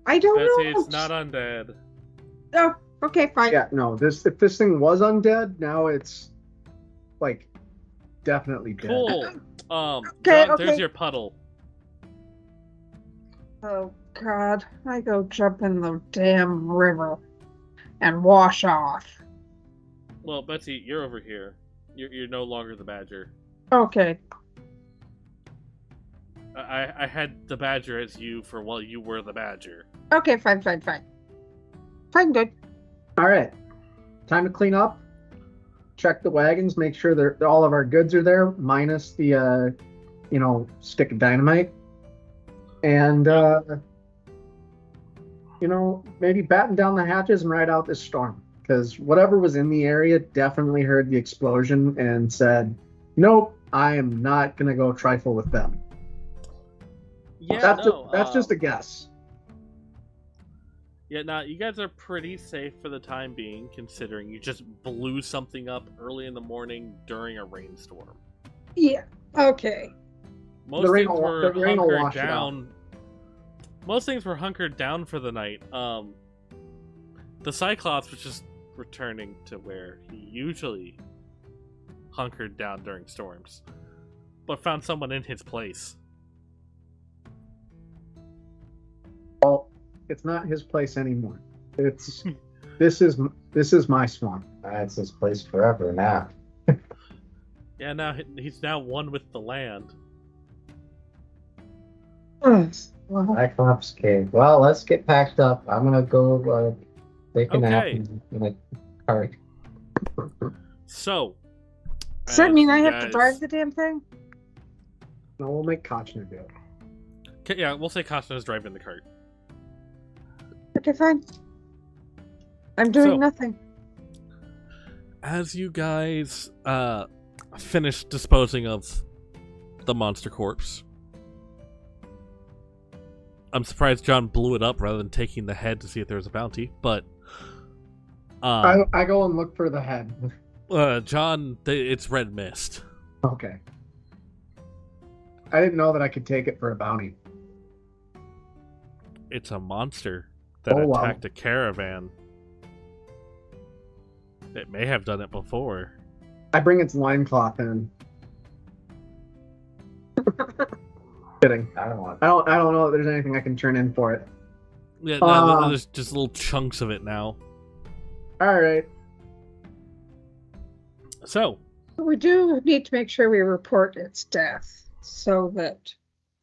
I don't Betsy, know. it's not undead. Oh, okay, fine. Yeah, no. If this thing was undead, now it's, like, definitely dead. Cool. Okay, John, there's okay. your puddle. Oh God, I go jump in the damn river and wash off. Well, Betsy, you're over here. You're no longer the badger. Okay. I had the badger as you for while you were the badger. Okay, fine. Fine, good. All right. Time to clean up. Check the wagons. Make sure that all of our goods are there, minus the, stick of dynamite. And, maybe batten down the hatches and ride out this storm. Because whatever was in the area definitely heard the explosion and said, nope, I am not going to go trifle with them. Yeah, That's just a guess. Yeah, nah, you guys are pretty safe for the time being, considering you just blew something up early in the morning during a rainstorm. Yeah. Okay. Most The rain things will- were the rain will hunkered wash it out. down. Most things were hunkered down for the night. The Cyclops was just returning to where he usually hunkered down during storms, but found someone in his place. Well, it's not his place anymore. This is my swamp. That's his place forever now. Yeah, now he's now one with the land. Well, Cyclops Cave. Well, let's get packed up. I'm gonna go take a nap Okay. in a cart. So, does that as mean I you have to guys- drive the damn thing? No, we'll make Kochner do it. Okay, yeah, we'll say Costa's driving the cart. Okay, fine. I'm doing So- nothing. As you guys finish disposing of the monster corpse, I'm surprised John blew it up rather than taking the head to see if there was a bounty, but I go and look for the head. John, it's red mist. Okay. I didn't know that I could take it for a bounty. It's a monster that Oh, wow. attacked a caravan. It may have done it before. I bring its loincloth in. Kidding. I don't want. I don't know if there's anything I can turn in for it. Yeah, no, there's just little chunks of it now. All right. So, We do need to make sure we report its death so that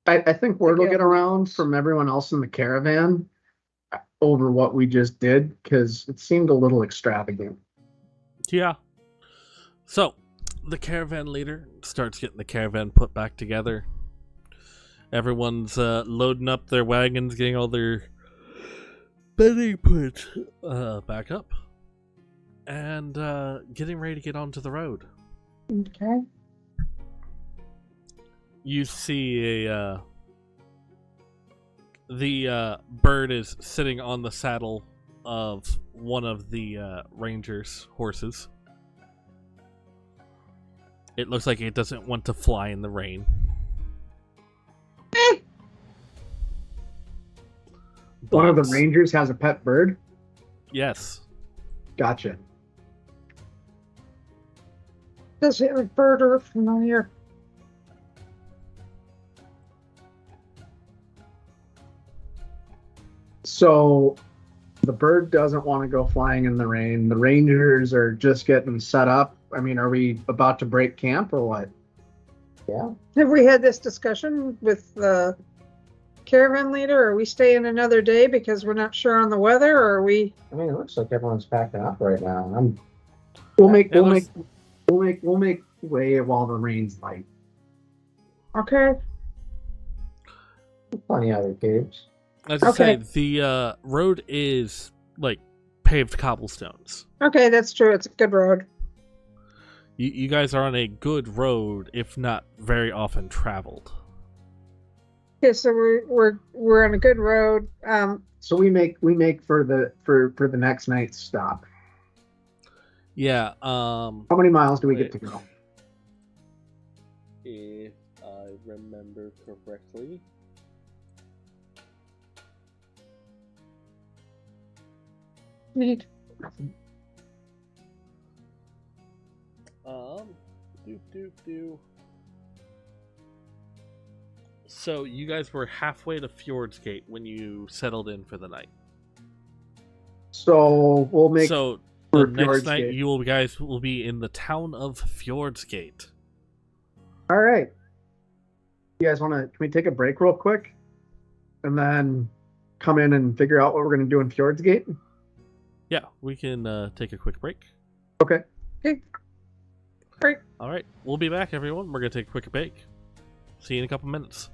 I think word will Yeah. get around from everyone else in the caravan over what we just did because it seemed a little extravagant. yeah. So, the caravan leader starts getting the caravan put back together. Everyone's loading up their wagons, getting all their bedding put back up, and getting ready to get onto the road. okay. You see the bird is sitting on the saddle of one of the ranger's horses. It looks like it doesn't want to fly in the rain. One of the But- rangers has a pet bird. Yes. Gotcha. Does it look bird or familiar? So the bird doesn't want to go flying in the rain. The rangers are just getting set up. I mean, are we about to break camp or what? Yeah. Have we had this discussion with the caravan leader? Are we staying another day because we're not sure on the weather, or are we? I mean, it looks like everyone's packing up right now. We'll make It we'll make way while the rain's light. Okay. Plenty of other caves. As I Okay. said, the road is like paved cobblestones. Okay, that's true. It's a good road. You guys are on a good road, if not very often traveled. Okay, so we're on a good road. So we make for the next night's stop. Yeah. How many miles do we get to Wait. go? If I remember correctly. Neat. Do. So you guys were halfway to Fjord's Gate when you settled in for the night. So we'll make So the for next Fjord's night Gate. you guys will be in the town of Fjord's Gate. All right. You guys want to? Can we take a break real quick, and then come in and figure out what we're going to do in Fjord's Gate? Yeah, we can take a quick break. Okay. Okay. Great. All right, we'll be back, everyone. We're gonna take a quick break. See you in a couple minutes.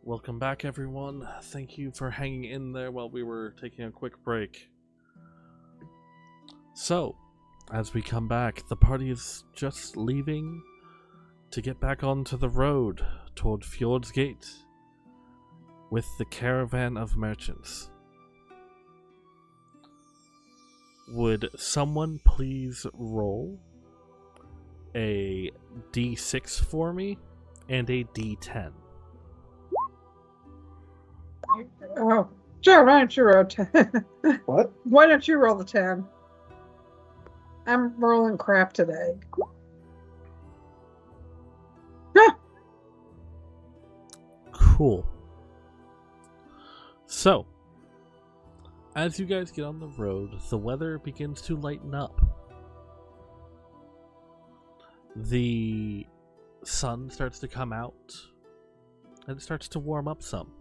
Welcome back, everyone. Thank you for hanging in there while we were taking a quick break. So, as we come back, the party is just leaving to get back onto the road toward Fjord's Gate with the caravan of merchants. Would someone please roll a d6 for me and a d10? Oh, sure. Why don't you roll 10? What? Why don't you roll the 10? I'm rolling crap today. Ah, Cool. So, as you guys get on the road, the weather begins to lighten up. The sun starts to come out, and it starts to warm up some.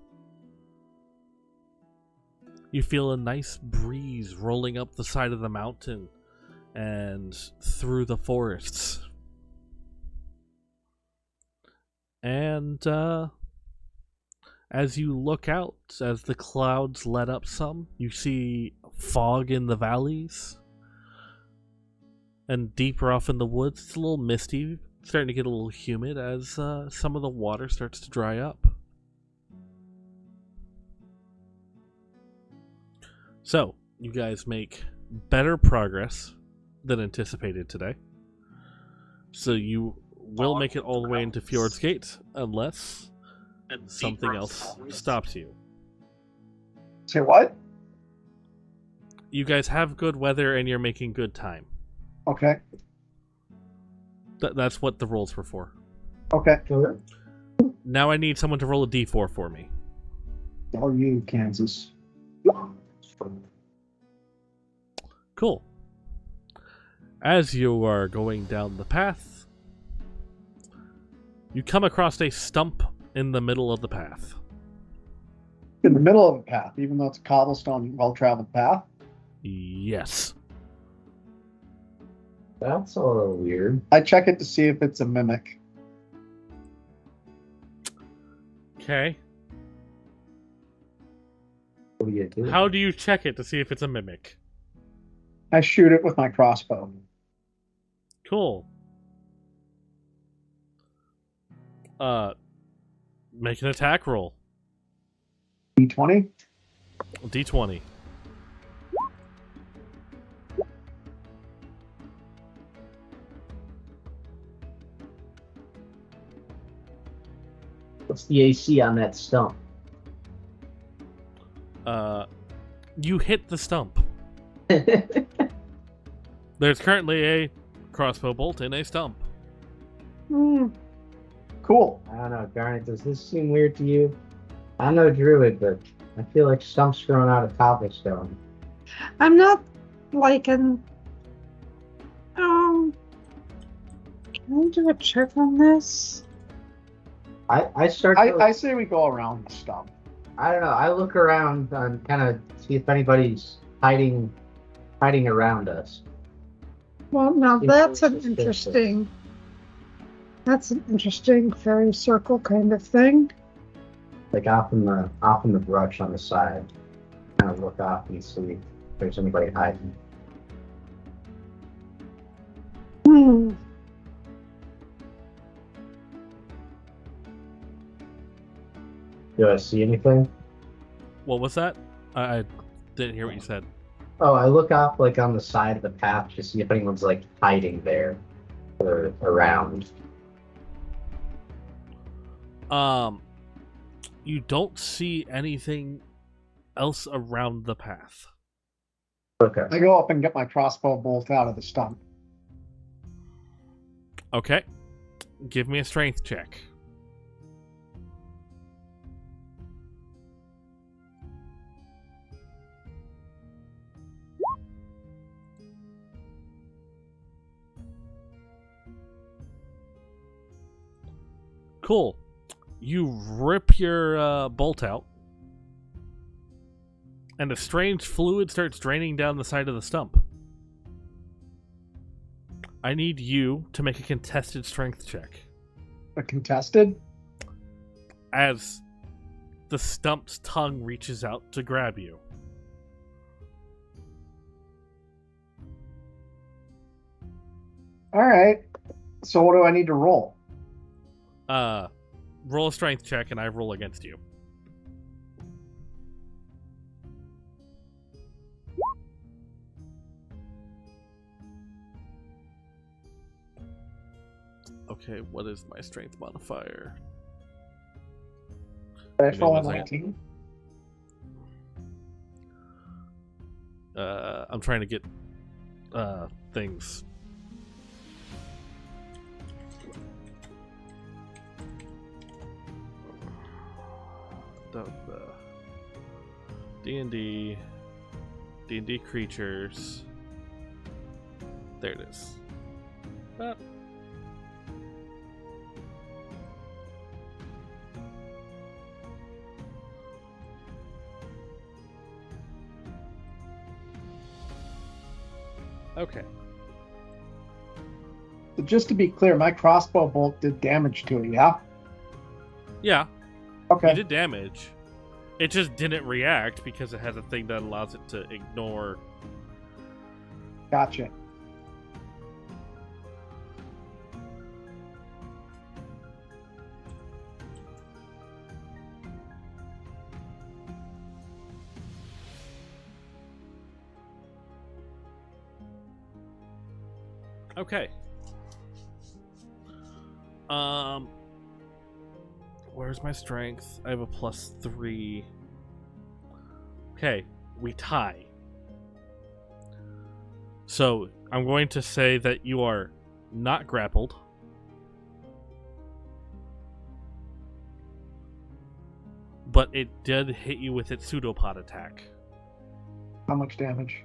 You feel a nice breeze rolling up the side of the mountain and through the forests. And, as you look out, as the clouds let up some, you see fog in the valleys. And deeper off in the woods, it's a little misty, starting to get a little humid as some of the water starts to dry up. So, you guys make better progress than anticipated today. So you will make it all the way into Fjord's Gate, unless something else stops you. Say what? You guys have good weather and you're making good time. Okay. That's what the rolls were for. Okay. Now I need someone to roll a d4 for me. All you, Kansas. Cool. As you are going down the path, you come across a stump in the middle of the path. In the middle of a path, even though it's a cobblestone, well-traveled path. Yes. That's a little weird. I check it to see if it's a mimic. Okay. What do you do? How do you check it to see if it's a mimic? I shoot it with my crossbow. Cool. Make an attack roll. D20? D20. What's the AC on that stump? You hit the stump. There's currently a crossbow bolt in a stump. Cool. I don't know, Garnet, does this seem weird to you? I'm no druid, but I feel like stumps grown out of cobblestone. I'm not liking. Can I do a check on this? I start. I say we go around the stump. I don't know. I look around and kind of see if anybody's hiding around us. Well, now Seems that's really an suspicious. interesting. That's an interesting fairy circle kind of thing. Like off in the brush on the side. Kind of look off and see if there's anybody hiding. Do I see anything? What was that? I didn't hear what you said. Oh, I look off like on the side of the path to see if anyone's like hiding there or around. You don't see anything else around the path. Okay. I go up and get my crossbow bolt out of the stump. Okay. Give me a strength check. Cool. You rip your bolt out, and a strange fluid starts draining down the side of the stump. I need you to make a contested strength check. A contested? As the stump's tongue reaches out to grab you. All right. So what do I need to roll? Roll a strength check, and I roll against you. Okay, what is my strength modifier? I Give me roll one a second. 19. I'm trying to get things. The D&D creatures. There it is. Ah. Okay. So just to be clear, my crossbow bolt did damage to it, yeah? Yeah, Okay. you did damage. It just didn't react because it has a thing that allows it to ignore. Gotcha. Okay. Where's my strength? I have a +3. Okay, we tie. So, I'm going to say that you are not grappled. But it did hit you with its pseudopod attack. How much damage?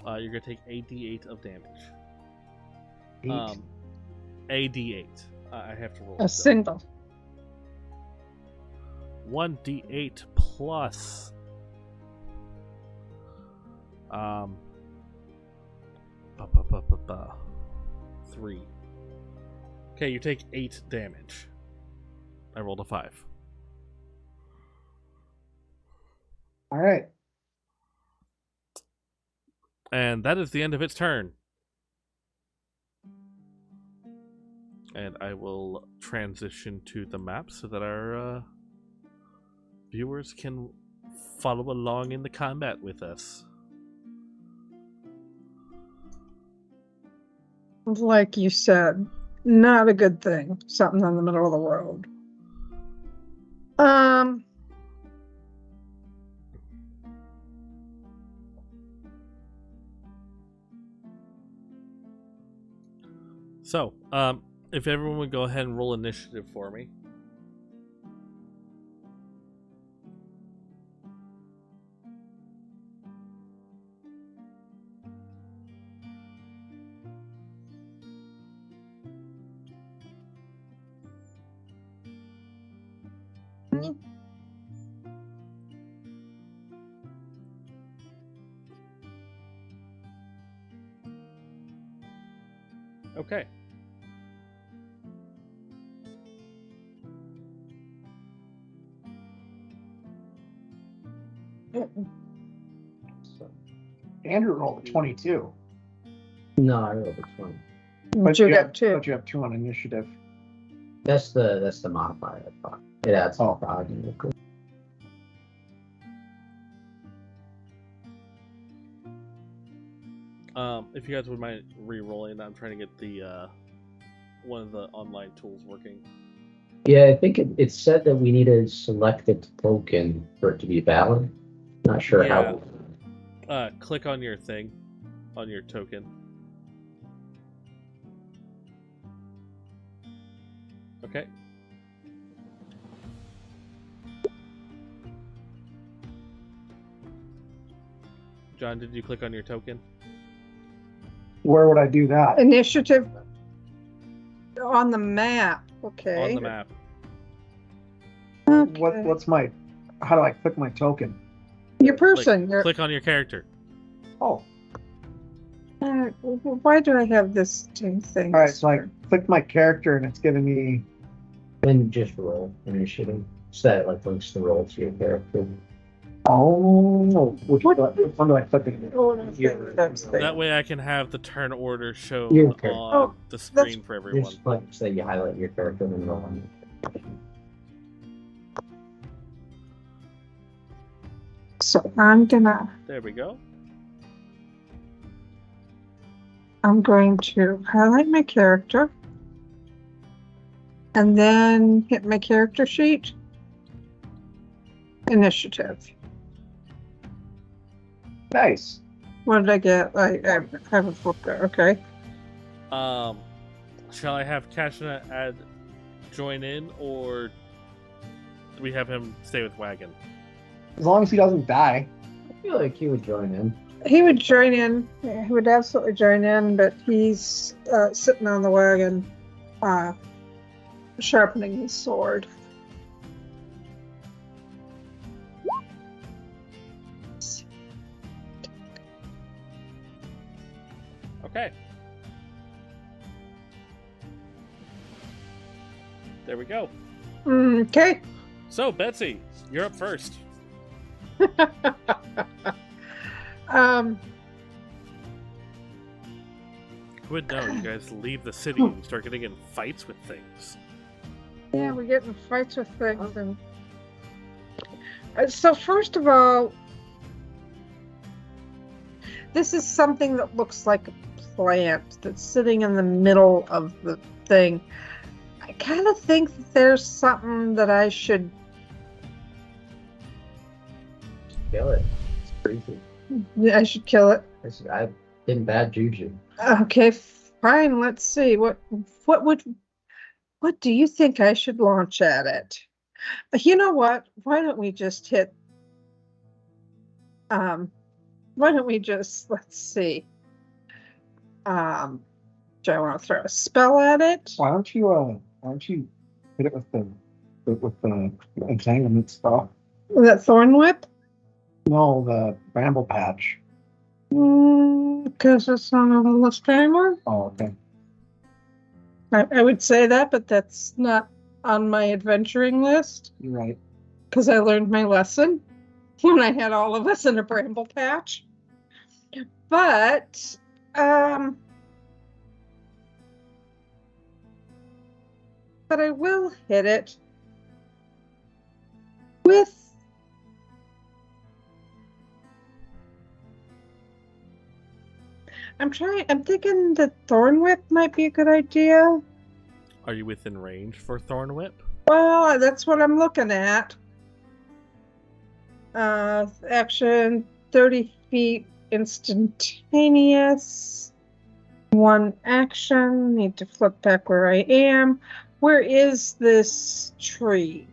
You're going to take a d8 of damage. 8. A d8. I have to roll. A single. 1d8 plus 3. Okay, you take 8 damage. I rolled a 5. All right. And that is the end of its turn. And I will transition to the map so that our viewers can follow along in the combat with us. Like you said, not a good thing. Something in the middle of the road. So, if everyone would go ahead and roll initiative for me. Okay. So, Andrew rolled a 22. no, I rolled a 20. But you got have, 2. But you have 2 on initiative. That's the modifier. I thought. It adds all value. If you guys would mind re-rolling, I'm trying to get the one of the online tools working. Yeah, I think it said that we need to select a token for it to be valid. Not sure Yeah. how. Click on your thing, on your token. Okay. John, did you click on your token? Where would I do that? Initiative on the map. Okay. On the map. Okay. What's my? How do I click my token? Your person. Your, Click on your character. Oh, why do I have this thing? all right. So I clicked my character and it's giving me. Then just roll initiative. So that like links the roll to your character. Oh, which one do I click it? That way I can have the turn order shown Yeah, okay. on the screen for You everyone. just like say you highlight your character and roll on. So I'm There we go. going to highlight my character and then hit my character sheet. Initiative. Nice. What did I get? I haven't flipped it. Okay. Shall I have Kashna join in, or do we have him stay with Wagon? As long as he doesn't die. I feel like he would join in. He would join in. Yeah, he would absolutely join in, but he's sitting on the wagon, sharpening his sword. Okay. There we go. Okay. So, Betsy, you're up first. Who would know? You guys leave the city and start getting in fights with things. Yeah, we're getting fights with things. And so first of all, this is something that looks like a plant that's sitting in the middle of the thing. I kind of think that there's something that I should... Kill it. It's crazy. I should kill it. I've been bad juju. Okay, fine. Let's see. What do you think I should launch at it? You know what? Why don't we just hit? Why don't we just, let's see. Do I want to throw a spell at it? Why don't you hit it with the entanglement stuff? That thorn whip? No, the bramble patch. Because it's not on the list anymore. Oh, okay. I would say that, but that's not on my adventuring list. You're right. Because I learned my lesson when I had all of us in a bramble patch. But I will hit it with I'm thinking the thorn whip might be a good idea. Are you within range for Thorn Whip? Well, that's what I'm looking at. Action 30 feet instantaneous. One action. Need to flip back where I am. Where is this tree?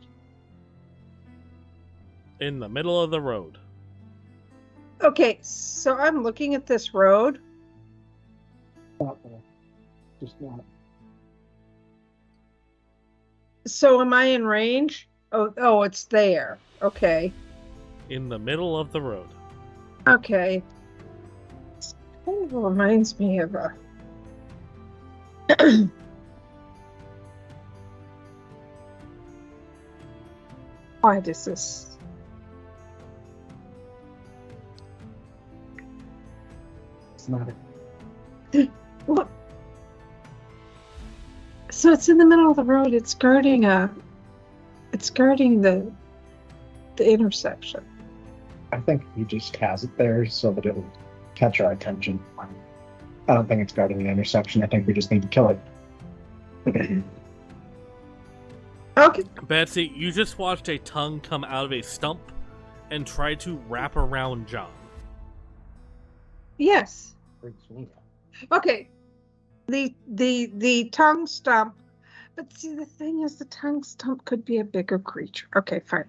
In the middle of the road. Okay, so I'm looking at this road. Not there. Just not. So am I in range? Oh, it's there. Okay. In the middle of the road. Okay. This kind of reminds me of a... Why does this... It's not. What? So it's in the middle of the road. It's guarding the intersection. I think he just has it there so that it'll catch our attention. I don't think it's guarding the intersection. I think we just need to kill it. Okay. Betsy, you just watched a tongue come out of a stump and try to wrap around John. Yes. Freaks me out. Okay. The tongue stump. But see, the thing is, the tongue stump could be a bigger creature. Okay, fine.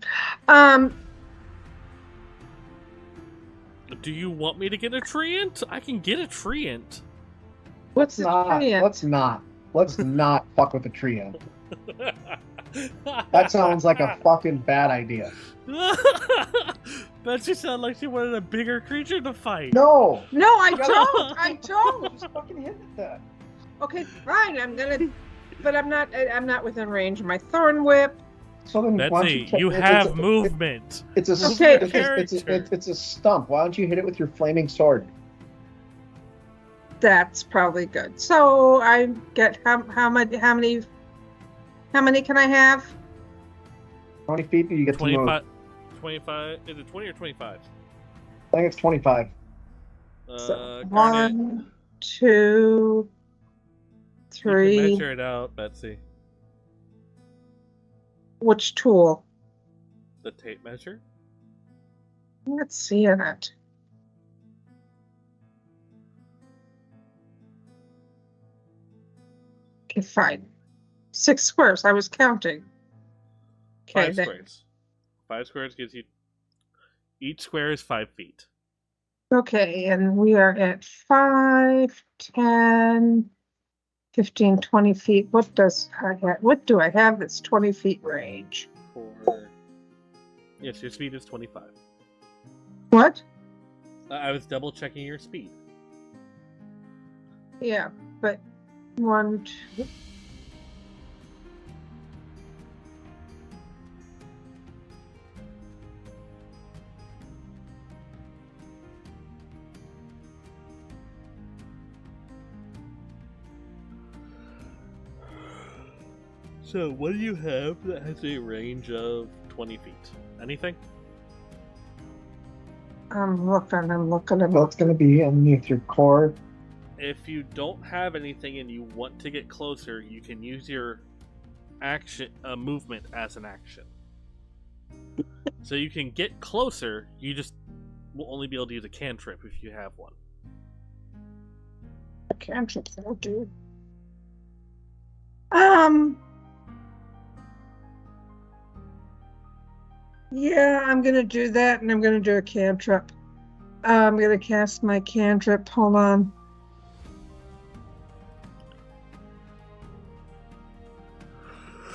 Do you want me to get a treant? I can get a treant. What's the treant? Let's not fuck with the trio. That sounds like a fucking bad idea. Betsy sounded like she wanted a bigger creature to fight. No! No, I don't. I don't. Just fucking hit it then. Okay, fine. I'm not within range of my thorn whip. So then, why don't Betsy, you it's have a- movement. It's a Move Okay. your it's character. a stump. Why don't you hit it with your flaming sword? That's probably good. So I get how many can I have? 20 feet, you get to move. 25. 25. Is it 20 or 25? I think it's 25. So Garnet, 1, 2, you can 3. measure it out, Betsy. Which tool? The tape measure. Let's see in it. Okay, fine. 6 squares. I was counting. Okay, 5 squares. 5 squares gives you. Each square is 5 feet. okay, and we are at 5, 10, 15, 20 feet. What do I have that's 20 feet range? Yes, your speed is 25. What? I was double checking your speed. Yeah, but 1, 2. So, what do you have that has a range of 20 feet? Anything? I'm looking. Well, it's going to be underneath your core. If you don't have anything and you want to get closer, you can use your action movement as an action. So you can get closer, you just will only be able to use a cantrip if you have one. Cantrip, dude. Yeah, I'm gonna do that, and I'm gonna do a cantrip. I'm gonna cast my cantrip. Hold on.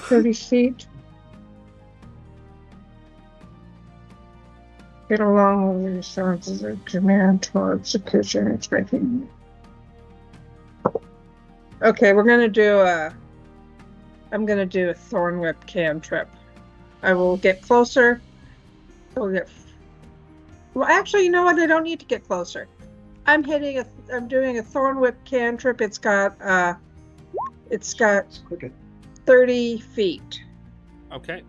$30 Get along with the sounds of command towards the kitchen. It's making. Okay, we're gonna do I'm gonna do a thorn whip cantrip. I will get closer. Well, actually, you know what? I don't need to get closer. I'm doing a thorn whip cantrip. It's got 30 feet. Okay.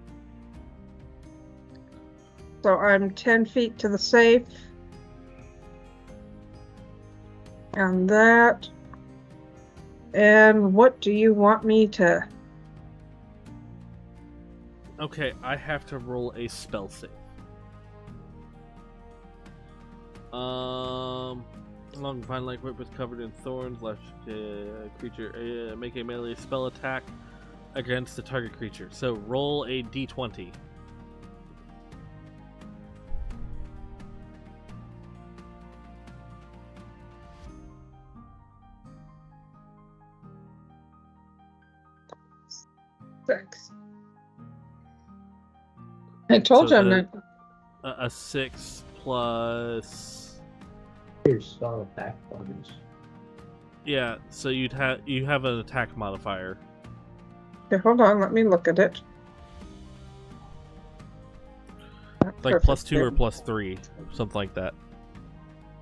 So I'm 10 feet to the safe. And that. And what do you want me to? Okay, I have to roll a spell save. Long vine like whip is covered in thorns. Left creature make a melee spell attack against the target creature. So roll a d20. Six. I told So you I'm not. a 6 plus. Your spell attack bonus. Yeah, so you have an attack modifier. Okay, hold on. Let me look at it. Like +2 or +3, something like that.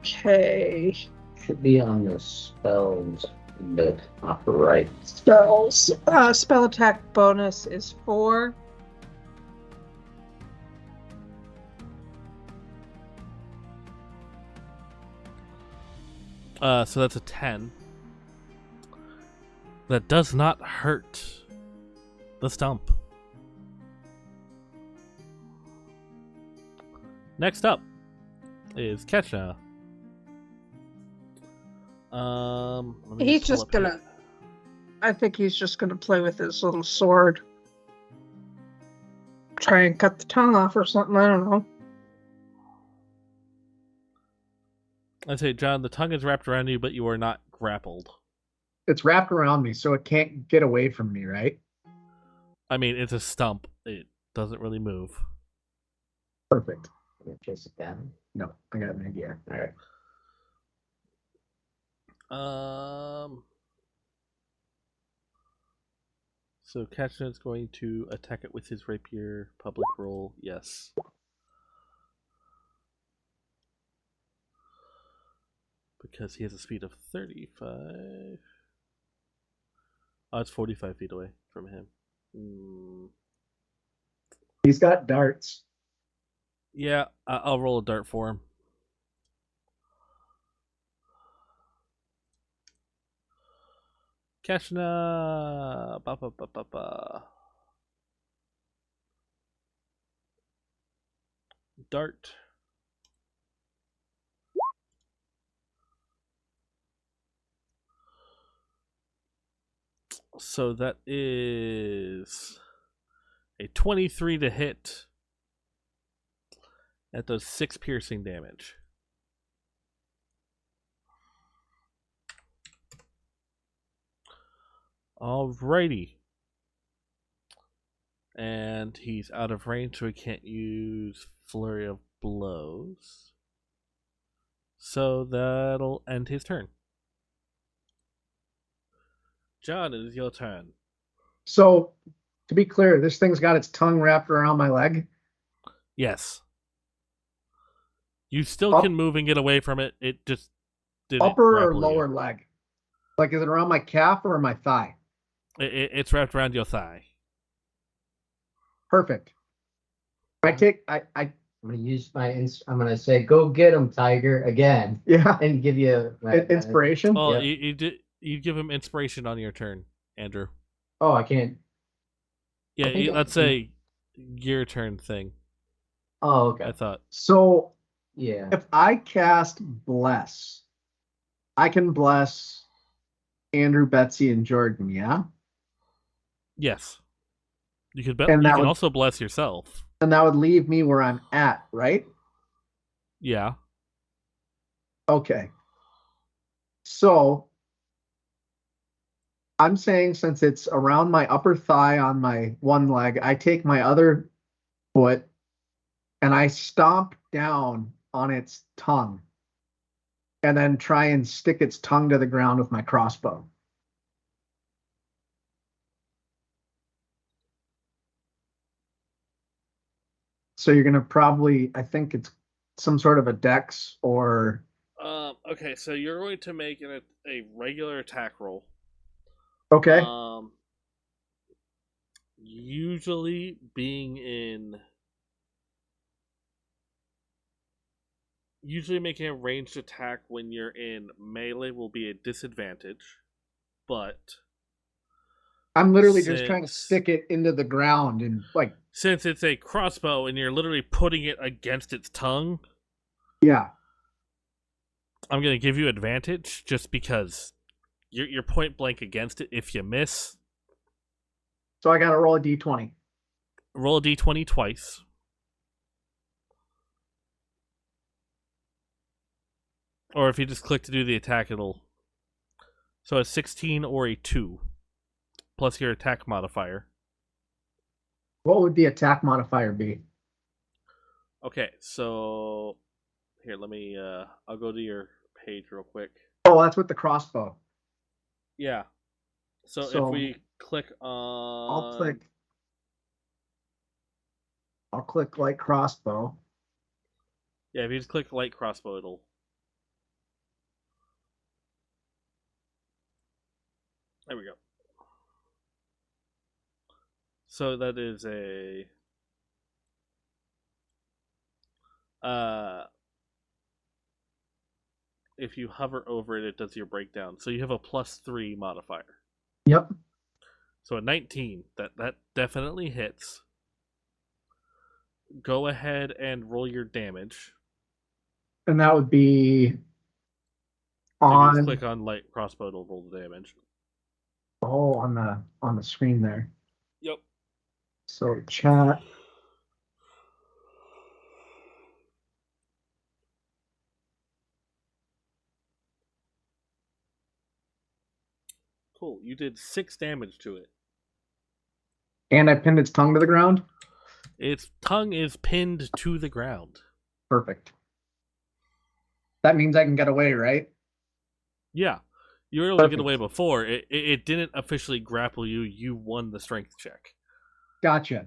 Okay. Should be on the spells in the upper right. Spells. Spell attack bonus is 4. So that's a 10. That does not hurt the stump. Next up is Ketcha. He's just gonna. I think he's just gonna play with his little sword. Try and cut the tongue off or something. I don't know. I'd say, John, the tongue is wrapped around you, but you are not grappled. It's wrapped around me, so it can't get away from me, right? I mean, it's a stump. It doesn't really move. Perfect. Chase it down. No, I got an idea. All right. So Kachna is going to attack it with his rapier. Public roll, yes. Because he has a speed of 35. Oh, it's 45 feet away from him. He's got darts. Yeah, I'll roll a dart for him. Kachna! Ba, ba, ba, ba, ba. Dart. So that is a 23 to hit. That does 6 piercing damage. Alrighty. And he's out of range, so he can't use Flurry of Blows. So that'll end his turn. John, it is your turn. So, to be clear, this thing's got its tongue wrapped around my leg. Yes. You still can move and get away from it. It just didn't upper or grapple you. lower leg? Like, is it around my calf or my thigh? It's wrapped around your thigh. Perfect. I'm gonna use I'm gonna say, "Go get him, Tiger!" again. Yeah. And give you inspiration. Oh, Yep. you give him inspiration on your turn, Andrew. Oh, I can't. Yeah, let's say your turn thing. Oh, okay. I thought. So, yeah. If I cast Bless, I can bless Andrew, Betsy, and Jordan, yeah? Yes. You could also bless yourself. And that would leave me where I'm at, right? Yeah. Okay. So I'm saying since it's around my upper thigh on my one leg, I take my other foot and I stomp down on its tongue and then try and stick its tongue to the ground with my crossbow. So you're going to probably, I think it's some sort of a dex or... Okay, so you're going to make a regular attack roll. Okay. Usually making a ranged attack when you're in melee will be a disadvantage, but I'm literally just trying to stick it into the ground and like... Since it's a crossbow and you're literally putting it against its tongue... Yeah. I'm going to give you advantage just because you're point blank against it if you miss. So I got to roll a d20. Roll a d20 twice. Or if you just click to do the attack, it'll... So a 16 or a 2. Plus your attack modifier. What would the attack modifier be? Okay, so... Here, let me... I'll go to your page real quick. Oh, that's with the crossbow. Yeah. So if we click on... I'll click light crossbow. Yeah, if you just click light crossbow, it'll... There we go. So that is a... if you hover over it, it does your breakdown. So you have a +3 modifier. Yep. So a 19. That definitely hits. Go ahead and roll your damage. And that would be on... Just click on light crossbow, it'll roll the damage. Oh, on the screen there. Yep. So chat. Cool. You did 6 damage to it. And I pinned its tongue to the ground? Its tongue is pinned to the ground. Perfect. That means I can get away, right? Yeah. You were able to get Perfect. away before. It didn't officially grapple you. You won the strength check. Gotcha.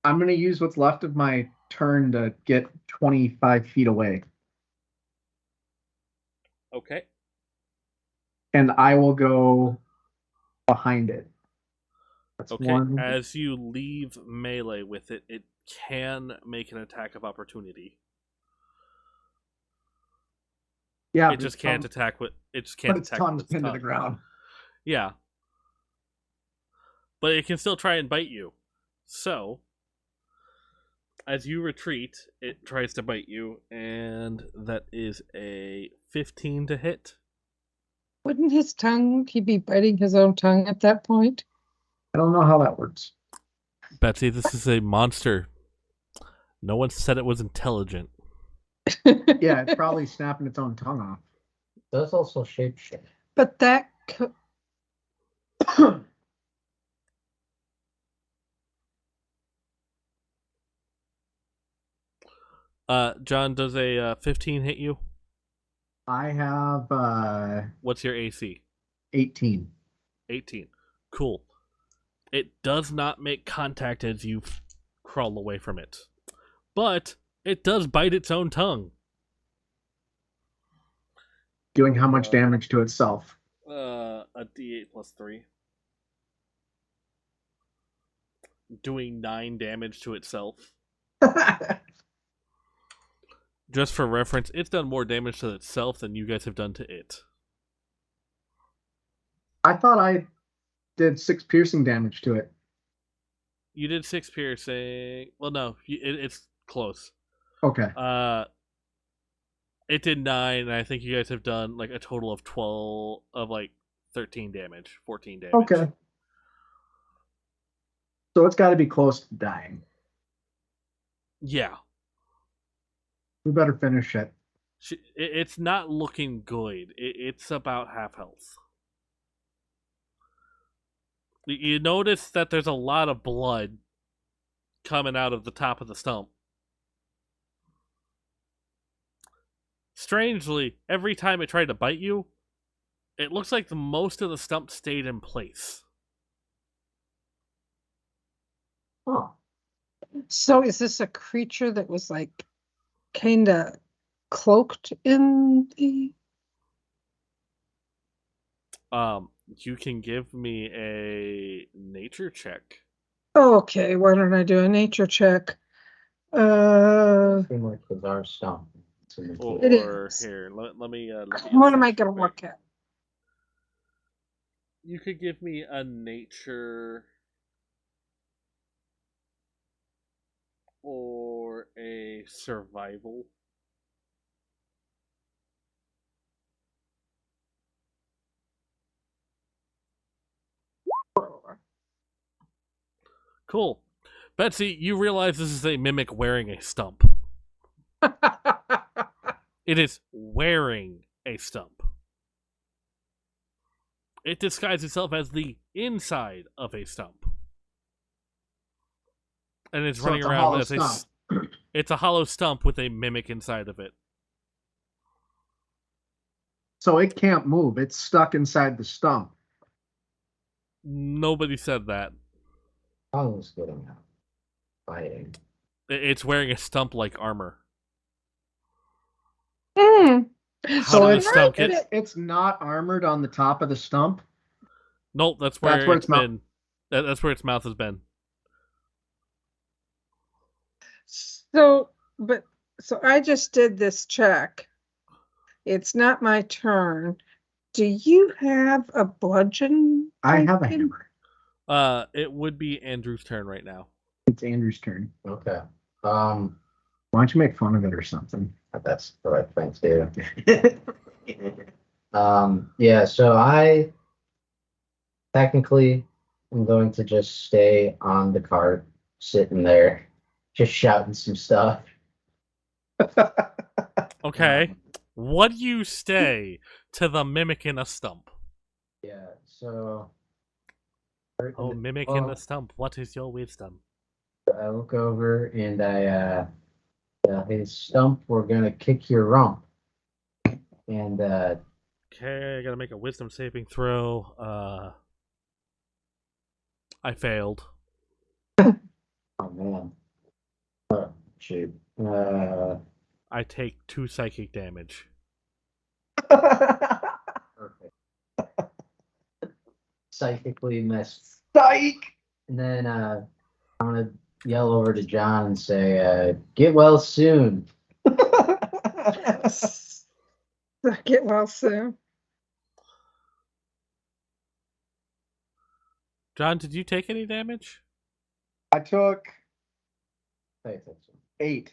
I'm going to use what's left of my turn to get 25 feet away. Okay. And I will go behind it. That's Okay. one. As you leave melee with it, it can make an attack of opportunity. Yeah, It just can't attack with. It just can't but its attack tongue's with its pinned to tongue. the ground. Yeah. But it can still try and bite you. So, as you retreat, it tries to bite you, and that is a 15 to hit. Wouldn't he be biting his own tongue at that point? I don't know how that works. Betsy, this is a monster. No one said it was intelligent. Yeah, it's probably snapping its own tongue off. Does also shapeshift. But that John, does a 15 hit you? I have What's your AC? 18. 18. Cool. It does not make contact as you crawl away from it. But it does bite its own tongue. Doing how much damage to itself? A d8 plus 3. Doing 9 damage to itself. Just for reference, it's done more damage to itself than you guys have done to it. I thought I did 6 piercing damage to it. You did 6 piercing. Well, no, it's close. Okay. It did 9, and I think you guys have done like a total of 12 of like 13 damage, 14 damage. Okay. So it's got to be close to dying. Yeah. We better finish it. It's not looking good. It's about half health. You notice that there's a lot of blood coming out of the top of the stump. Strangely, every time it tried to bite you, it looks like most of the stump stayed in place. Huh. So is this a creature that was like kind of cloaked in the... You can give me a nature check. Okay, why don't I do a nature check? Seemed like bizarre stuff. Or It is. here, let me. What am I gonna look at? You could give me a nature or a survival. Cool. Betsy, you realize this is a mimic wearing a stump. It is wearing a stump. It disguises itself as the inside of a stump. And it's running around as it's a hollow stump with a mimic inside of it. So it can't move. It's stuck inside the stump. Nobody said that. Tongue's getting out. Fighting. It's wearing a stump-like armor. Hmm. How did the stump get? It's not armored on the top of the stump. Nope, that's where it's been. That's where its mouth has been. So I just did this check. It's not my turn. Do you have a bludgeon? I have a hammer. It would be Andrew's turn right now. It's Andrew's turn. Okay. Why don't you make fun of it or something? That's the right thing to do. Yeah, so I technically am going to just stay on the cart, sitting there, just shouting some stuff. Okay. What do you say to the mimic in a stump? Yeah, so Oh, mimic in the stump, what is your wisdom? I look over and I hey, stump, we're gonna kick your rump. And Okay, I gotta make a wisdom saving throw. I failed. Oh man. Oh, shoot. I take 2 psychic damage. Perfect. Psychically missed. Psych! And then I'm gonna yell over to John and say, "Get well soon." Get well soon. John, did you take any damage? I took Pay attention. 8.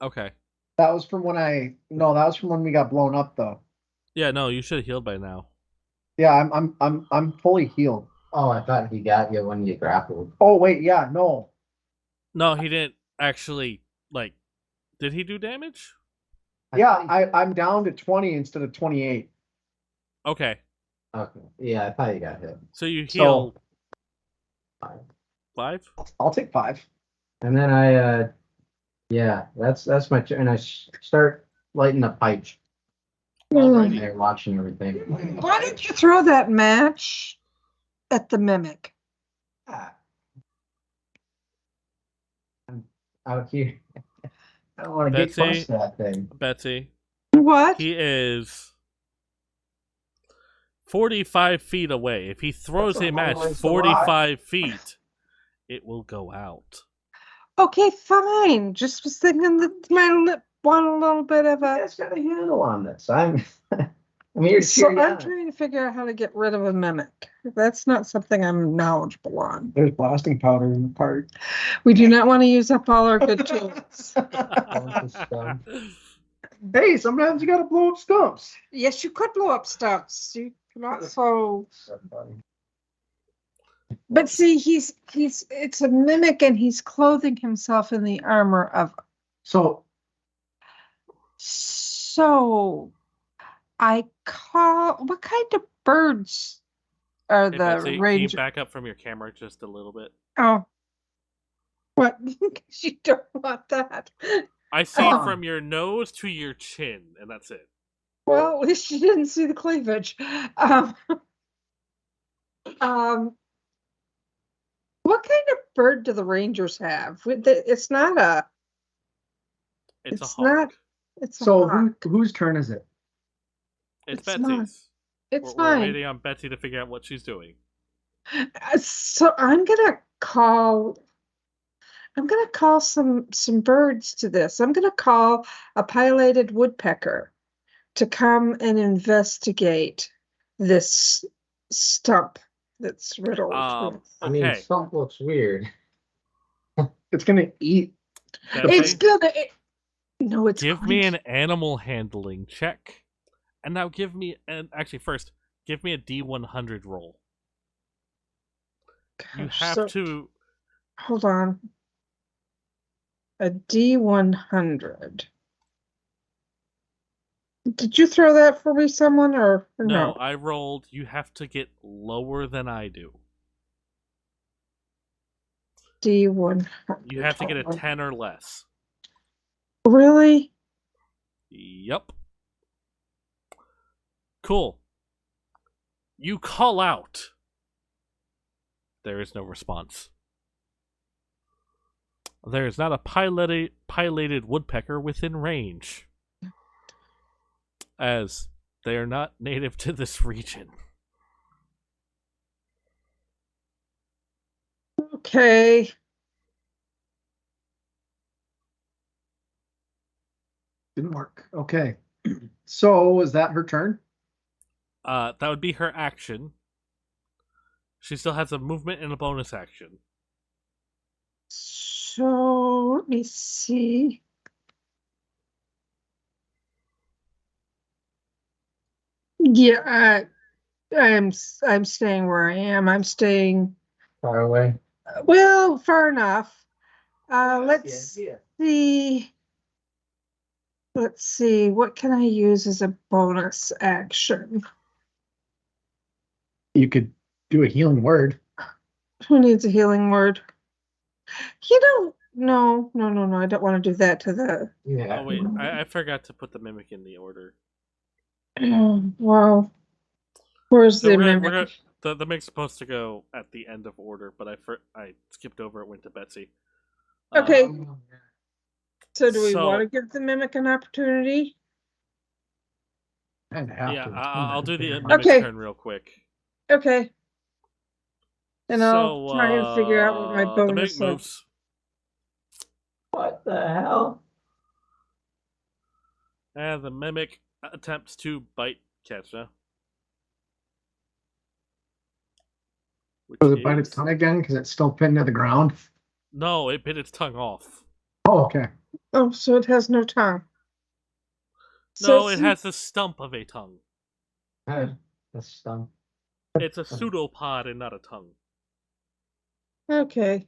Okay. That was from when that was from when we got blown up though. Yeah, no, you should have healed by now. Yeah, I'm fully healed. Oh, I thought he got you when you grappled. Oh wait, yeah, no. No, he didn't actually, like, did he do damage? I'm down to 20 instead of 28. Okay. Okay. Yeah, I thought you got hit. So you So- heal 5? I'll take 5. And then yeah, that's my turn. And I start lighting the pipe. Alrighty. There, watching everything. Why didn't you throw that match at the mimic? Ah. I'm out here. I don't want to get Betsy? close to that thing. Betsy, What? he is 45 feet away. If he throws That's a a long match ways to 45 feet, it will go out. Okay, fine. Just was thinking that my lip want a little bit of You a. guys got a handle on this. I'm here to So cheer you I'm on. trying to figure out how to get rid of a mimic. That's not something I'm knowledgeable on. There's blasting powder in the cart. We do not want to use up all our good tools. Hey, sometimes you gotta blow up stumps. Yes, you could blow up stumps. You can also. So funny. But see, it's a mimic and he's clothing himself in the armor of. So I call. What kind of birds are Hey, the Betsy, can you range? back up from your camera just a little bit? Oh. What? You don't want that. I see Oh. from your nose to your chin, and that's it. Well, at least you didn't see the cleavage. Um, what kind of bird do the Rangers have? It's not a. It's a It's hawk. not- It's a so hawk. whose turn is it? It's it's not. Betsy's. It's We're fine. waiting on Betsy to figure out what she's doing. So I'm gonna call some birds to this. I'm gonna call a pileated woodpecker to come and investigate this stump that's riddled. with- I mean, Okay. stump looks weird. It's gonna eat. It's Betsy, gonna. No, it's give going me to- an animal handling check. And now give me first, give me a D100 roll. You Gosh, have so- to. Hold on. A D100. Did you throw that for me, someone, or No, no? I rolled. You have to get lower than I do. D100. You have to get a 10 or less. Really? Yep. Cool. You call out. There is no response. There is not a pileated woodpecker within range, as they are not native to this region. Okay. Didn't work. Okay. So is that her turn? That would be her action. She still has a movement and a bonus action. So let me see. Yeah, I'm staying where I am. I'm staying Far away. well, far enough. Let's see. Let's see. What can I use as a bonus action? You could do a healing word. Who needs a healing word? You know, No. I don't want to do that to the. Yeah. Oh wait, I forgot to put the mimic in the order. Wow. Where's So the we're mimic? gonna the mimic's supposed to go at the end of order, but I skipped over it. Went to Betsy. Okay. Um, So do we want so to give the mimic an opportunity? And have yeah, to. I'll do the mimic's Okay. turn real quick. Okay. And I'll So try and figure out what my the mimic bonus is. moves. What the hell? And the mimic attempts to bite Ketchna. Does it bite its tongue again because it's still pinned to the ground? No, it bit its tongue off. Oh, okay. Oh, so it has no tongue. No, it has the stump of a tongue. That's dumb. It's a pseudopod and not a tongue. Okay.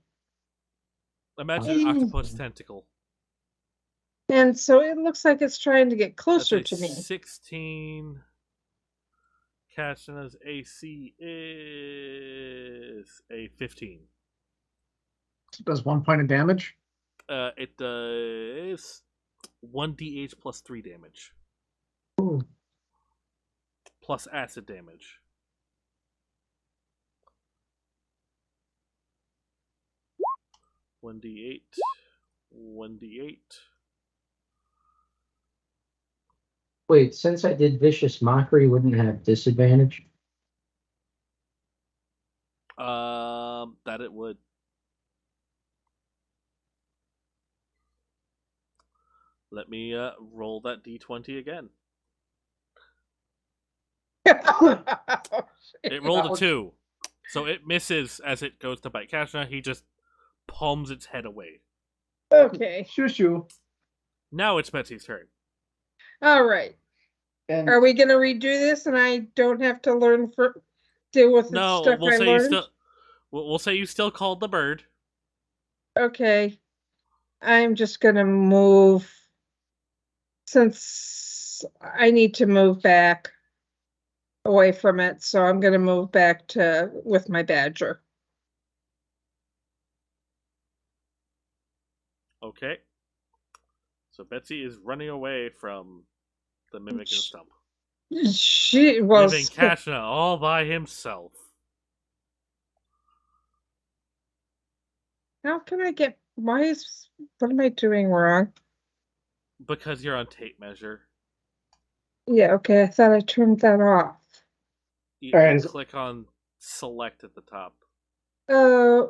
Imagine an octopus tentacle. And so it looks like it's trying to get That's closer a to me. 16. Kashina's AC is a 15. So it does 1 point of damage. It does 1d8 plus 3 damage. Ooh. Plus acid damage. One d8. 1d8. Wait, since I did vicious mockery, wouldn't it have disadvantage? That it would. Let me roll that d20 again. It rolled a 2. So it misses as it goes to bite Kashna. He just palms its head away. Okay. Shoo shoo. Now it's Betsy's turn. All right. And Are we going to redo this and I don't have to deal with the No, stuff we'll I say you learned? still. We'll say you still called the bird. Okay. I'm just going to move since I need to move back away from it. So I'm going to move back to with my badger. Okay. So Betsy is running away from the mimic and stump, She was. leaving Kashna all by himself. How can I get? What am I doing wrong? Because you're on tape measure. Yeah, okay. I thought I turned that off. You Alright. click on select at the top Uh,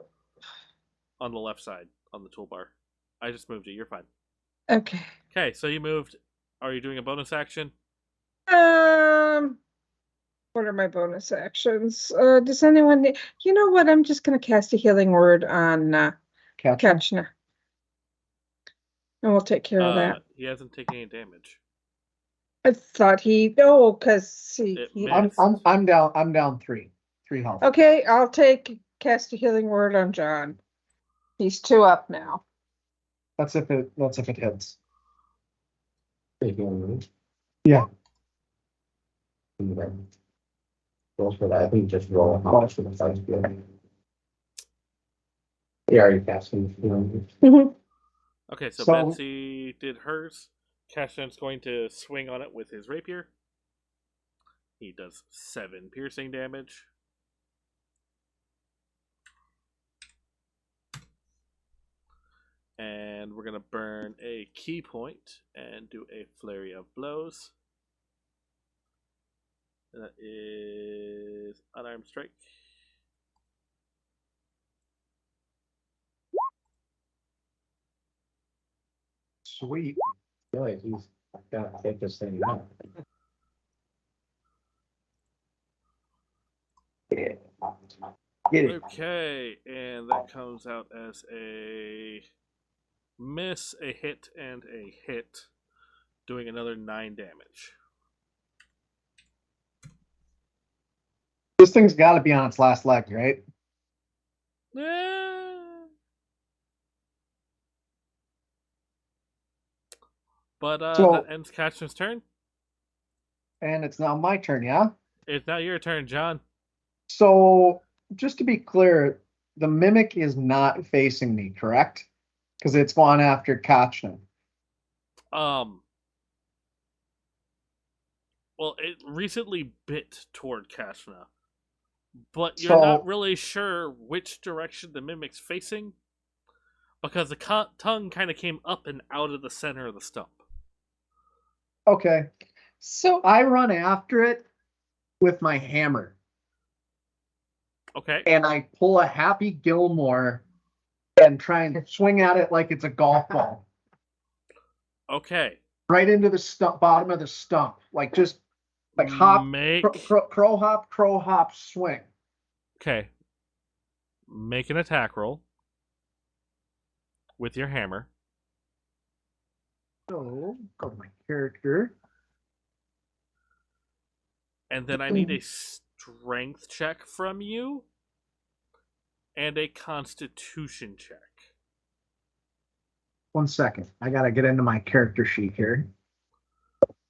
on the left side on the toolbar. I just moved it. You're fine. okay. Okay, so you moved. Are you doing a bonus action? What are my bonus actions? Does anyone need? You know what? I'm just gonna cast a healing word on Kachna. And we'll take care of that. He hasn't taken any damage. I thought because It he missed. I'm down 3 health. Okay, I'll cast a healing word on John. He's 2 up now. That's if it hits. Yeah. Roll for that. I think just roll how much for the size good. Yeah, already casting. Okay, so So- Betsy did hers. Kashna's going to swing on it with his rapier. He does 7 piercing damage. And we're going to burn a key point and do a flurry of blows. And that is unarmed strike. Sweet. I feel like he's got to take this thing out. Get it. Okay, and that comes out as a miss, a hit, and a hit, doing another 9 damage. This thing's got to be on its last leg, right? But So- that ends Kashna's turn. And it's now my turn, yeah? It's now your turn, John. So, just to be clear, the mimic is not facing me, correct? because it's gone after Kachna. Well, it recently bit toward Kashna, but you're So not really sure which direction the mimic's facing because the tongue kind of came up and out of the center of the stump. okay, So I run after it with my hammer, Okay. and I pull a Happy Gilmore and try and swing at it like it's a golf ball, Okay. right into the bottom of the stump, like just like hop, Make crow hop, swing. okay. Make an attack roll with your hammer. So go to my character. And then I need a strength check from you and a constitution check. 1 second, I gotta get into my character sheet here.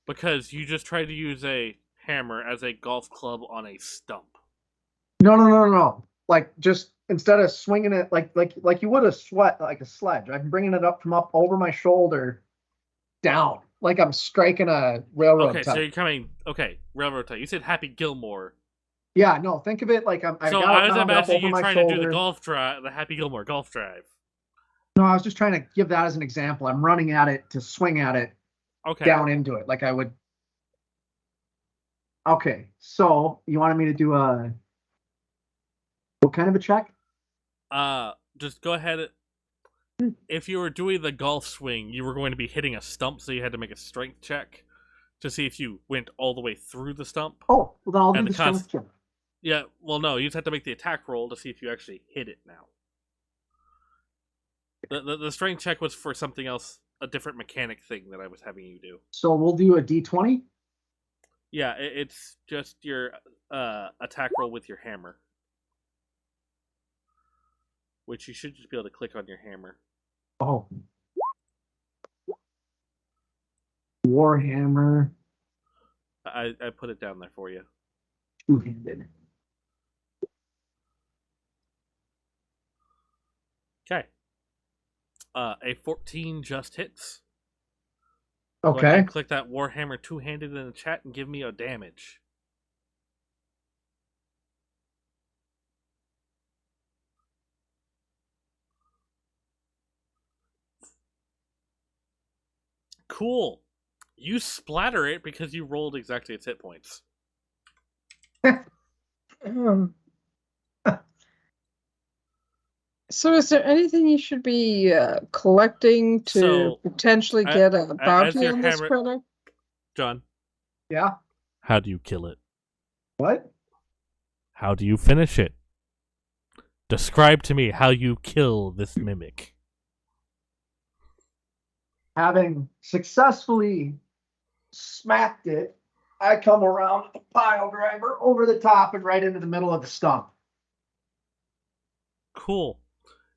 Because you just tried to use a hammer as a golf club on a stump. No. Like just instead of swinging it like you would a sledge, I'm bringing it up from up over my shoulder, down like I'm striking a railroad. Okay, tie. so you're coming. Okay, railroad tie. You said Happy Gilmore. Yeah, no. Think of it like I So got I it was wound up imagining over you my trying shoulder. to do the golf drive, the Happy Gilmore golf drive. No, I was just trying to give that as an example. I'm running at it to swing at it Okay. down into it like I would. Okay, so you wanted me to do what kind of a check? Just go ahead. If you were doing the golf swing, you were going to be hitting a stump, so you had to make a strength check to see if you went all the way through the stump. Oh, well then I'll do And the the cons- strength check. Yeah, well, no, you just have to make the attack roll to see if you actually hit it now. The strength check was for something else, a different mechanic thing that I was having you do. So we'll do a D20. Yeah, it's just your attack roll with your hammer. Which you should just be able to click on your hammer. Oh. Warhammer. I put it down there for you. Two-handed. Okay. A 14 just hits. Go ahead Okay. and click that Warhammer two-handed in the chat and give me a damage. Cool. You splatter it because you rolled exactly its hit points. So is there anything you should be collecting to So, potentially get a as bounty your on this hammer- critter? John, Yeah. how do you kill it? What? How do you finish it? Describe to me how you kill this mimic. Having successfully smacked it, I come around with the pile driver over the top and right into the middle of the stump. Cool.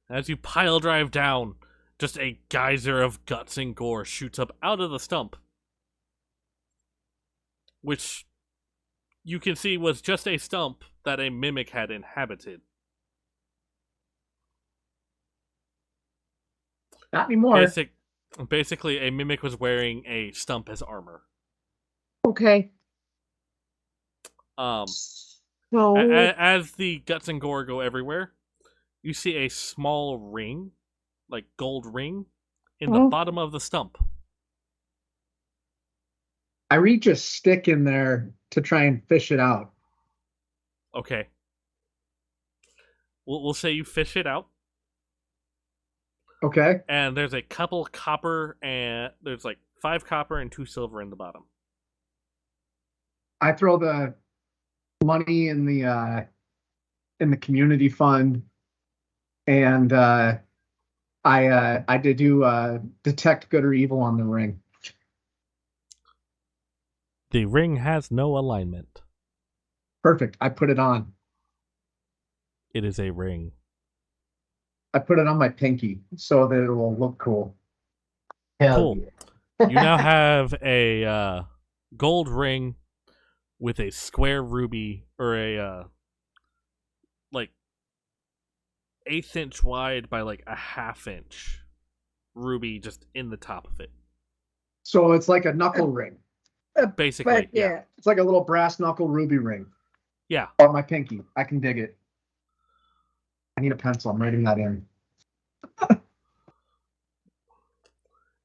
As you pile drive down, just a geyser of guts and gore shoots up out of the stump. Which you can see was just a stump that a mimic had inhabited. Not anymore. Basically, a mimic was wearing a stump as armor. Okay. Um, So as the guts and gore go everywhere, you see a small ring, like gold ring, in the Oh. bottom of the stump. I reach a stick in there to try and fish it out. Okay. We'll say you fish it out, Okay. and there's a couple copper, and there's like 5 copper and 2 silver in the bottom. I throw the money in the community fund, and I did do detect good or evil on the ring. The ring has no alignment. Perfect. I put it on. It is a ring. I put it on my pinky so that it will look cool. Hell Cool. yeah. You now have a gold ring with a square ruby, or a like 1/8 inch wide by like a 1/2 inch ruby just in the top of it. So it's like a knuckle ring. Basically, But yeah. yeah, It's like a little brass knuckle ruby ring Yeah. on my pinky. I can dig it. I need a pencil. I'm writing that in.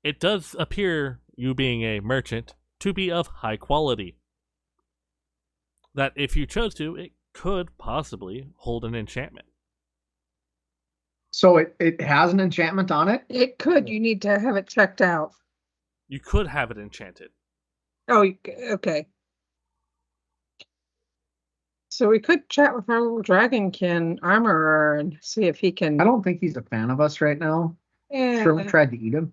It does appear, you being a merchant, to be of high quality. That if you chose to, it could possibly hold an enchantment. So it has an enchantment on it? it could. You need to have it checked out. You could have it enchanted. Oh, okay. So we could chat with our little dragonkin armorer and see if he can. I don't think he's a fan of us right now. Yeah, Sure, we tried to eat him.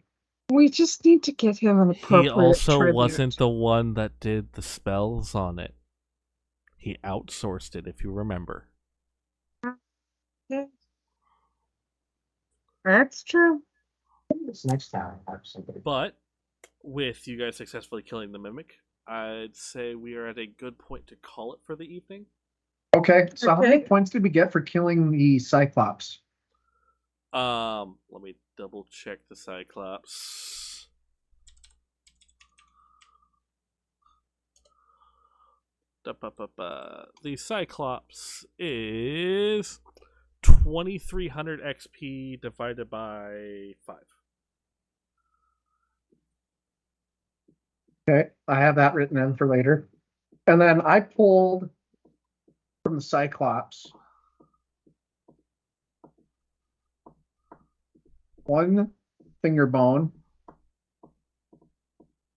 we just need to get him an appropriate He also tribute. wasn't the one that did the spells on it. He outsourced it, if you remember. Yeah. That's true. This next time I have somebody. But with you guys successfully killing the mimic, I'd say we are at a good point to call it for the evening. Okay, so how many Okay. points did we get for killing the cyclops? Let me double check the cyclops. The cyclops is 2300 XP divided by 5. Okay, I have that written in for later. And then I pulled from the cyclops one finger bone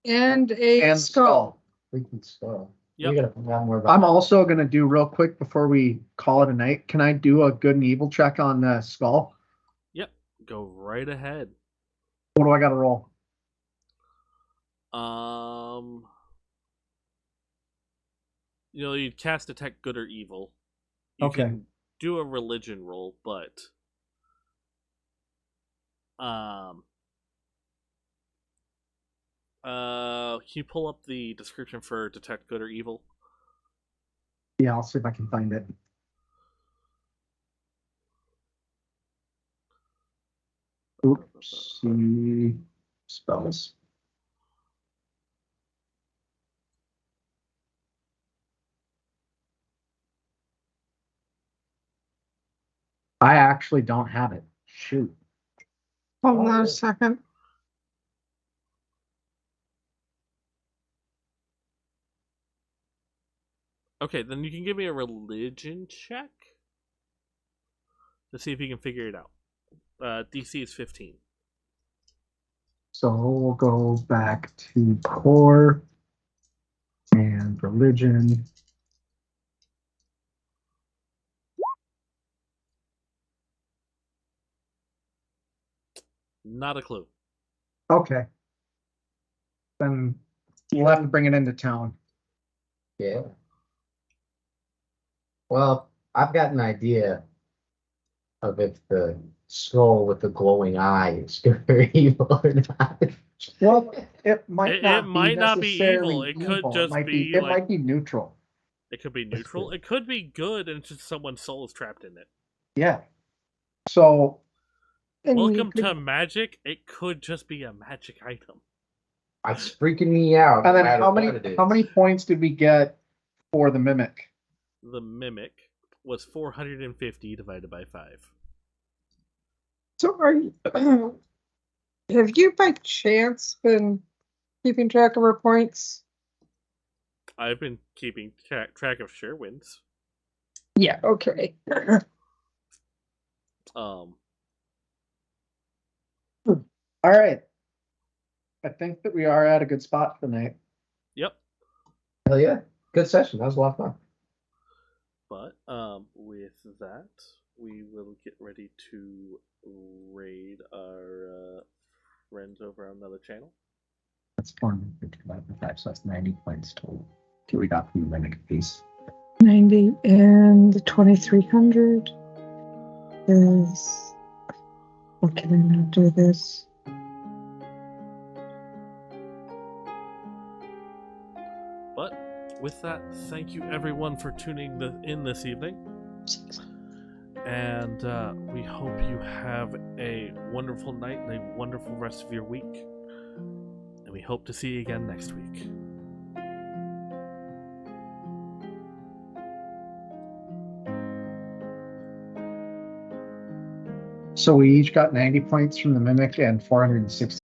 And a and skull. Freaking skull. Yep. You gotta find out more about I'm also going to do real quick before we call it a night. Can I do a good and evil check on the skull? Yep, go right ahead. What do I got to roll? You'd cast detect good or evil. You Okay. can do a religion roll, but can you pull up the description for detect good or evil? Yeah, I'll see if I can find it. Oops. Spells. I actually don't have it. Shoot. Hold on a second. Okay, then you can give me a religion check to see if you can figure it out. DC is 15. So we'll go back to core and religion. Not a clue. Okay. Then we'll have to bring it into town. Yeah. Well, I've got an idea of if the skull with the glowing eye is good or evil or not. Well, it might It not might be not be necessarily evil. It could evil. just be it like- might be neutral. It could be neutral. It could be good, and it's just someone's soul is trapped in it. Yeah. So And you Welcome could- to magic. It could just be a magic item. It's freaking me out. and then no matter how what it is. many points did we get for the mimic? The mimic was 450 divided by 5. So are you, have you by chance been keeping track of our points? I've been keeping track of Sherwin's. Yeah, okay. All right. I think that we are at a good spot for the night. Yep. Hell yeah. Good session. That was a lot of fun. But with that, we will get ready to raid our friends over on another channel. That's 450 divided by 5, so that's 90 points total. Okay, we got the mimic piece. 90 and the 2300 is. What can I not do this? But with that, thank you everyone for tuning in this evening. And we hope you have a wonderful night and a wonderful rest of your week. And we hope to see you again next week. So we each got 90 points from the Mimic and 460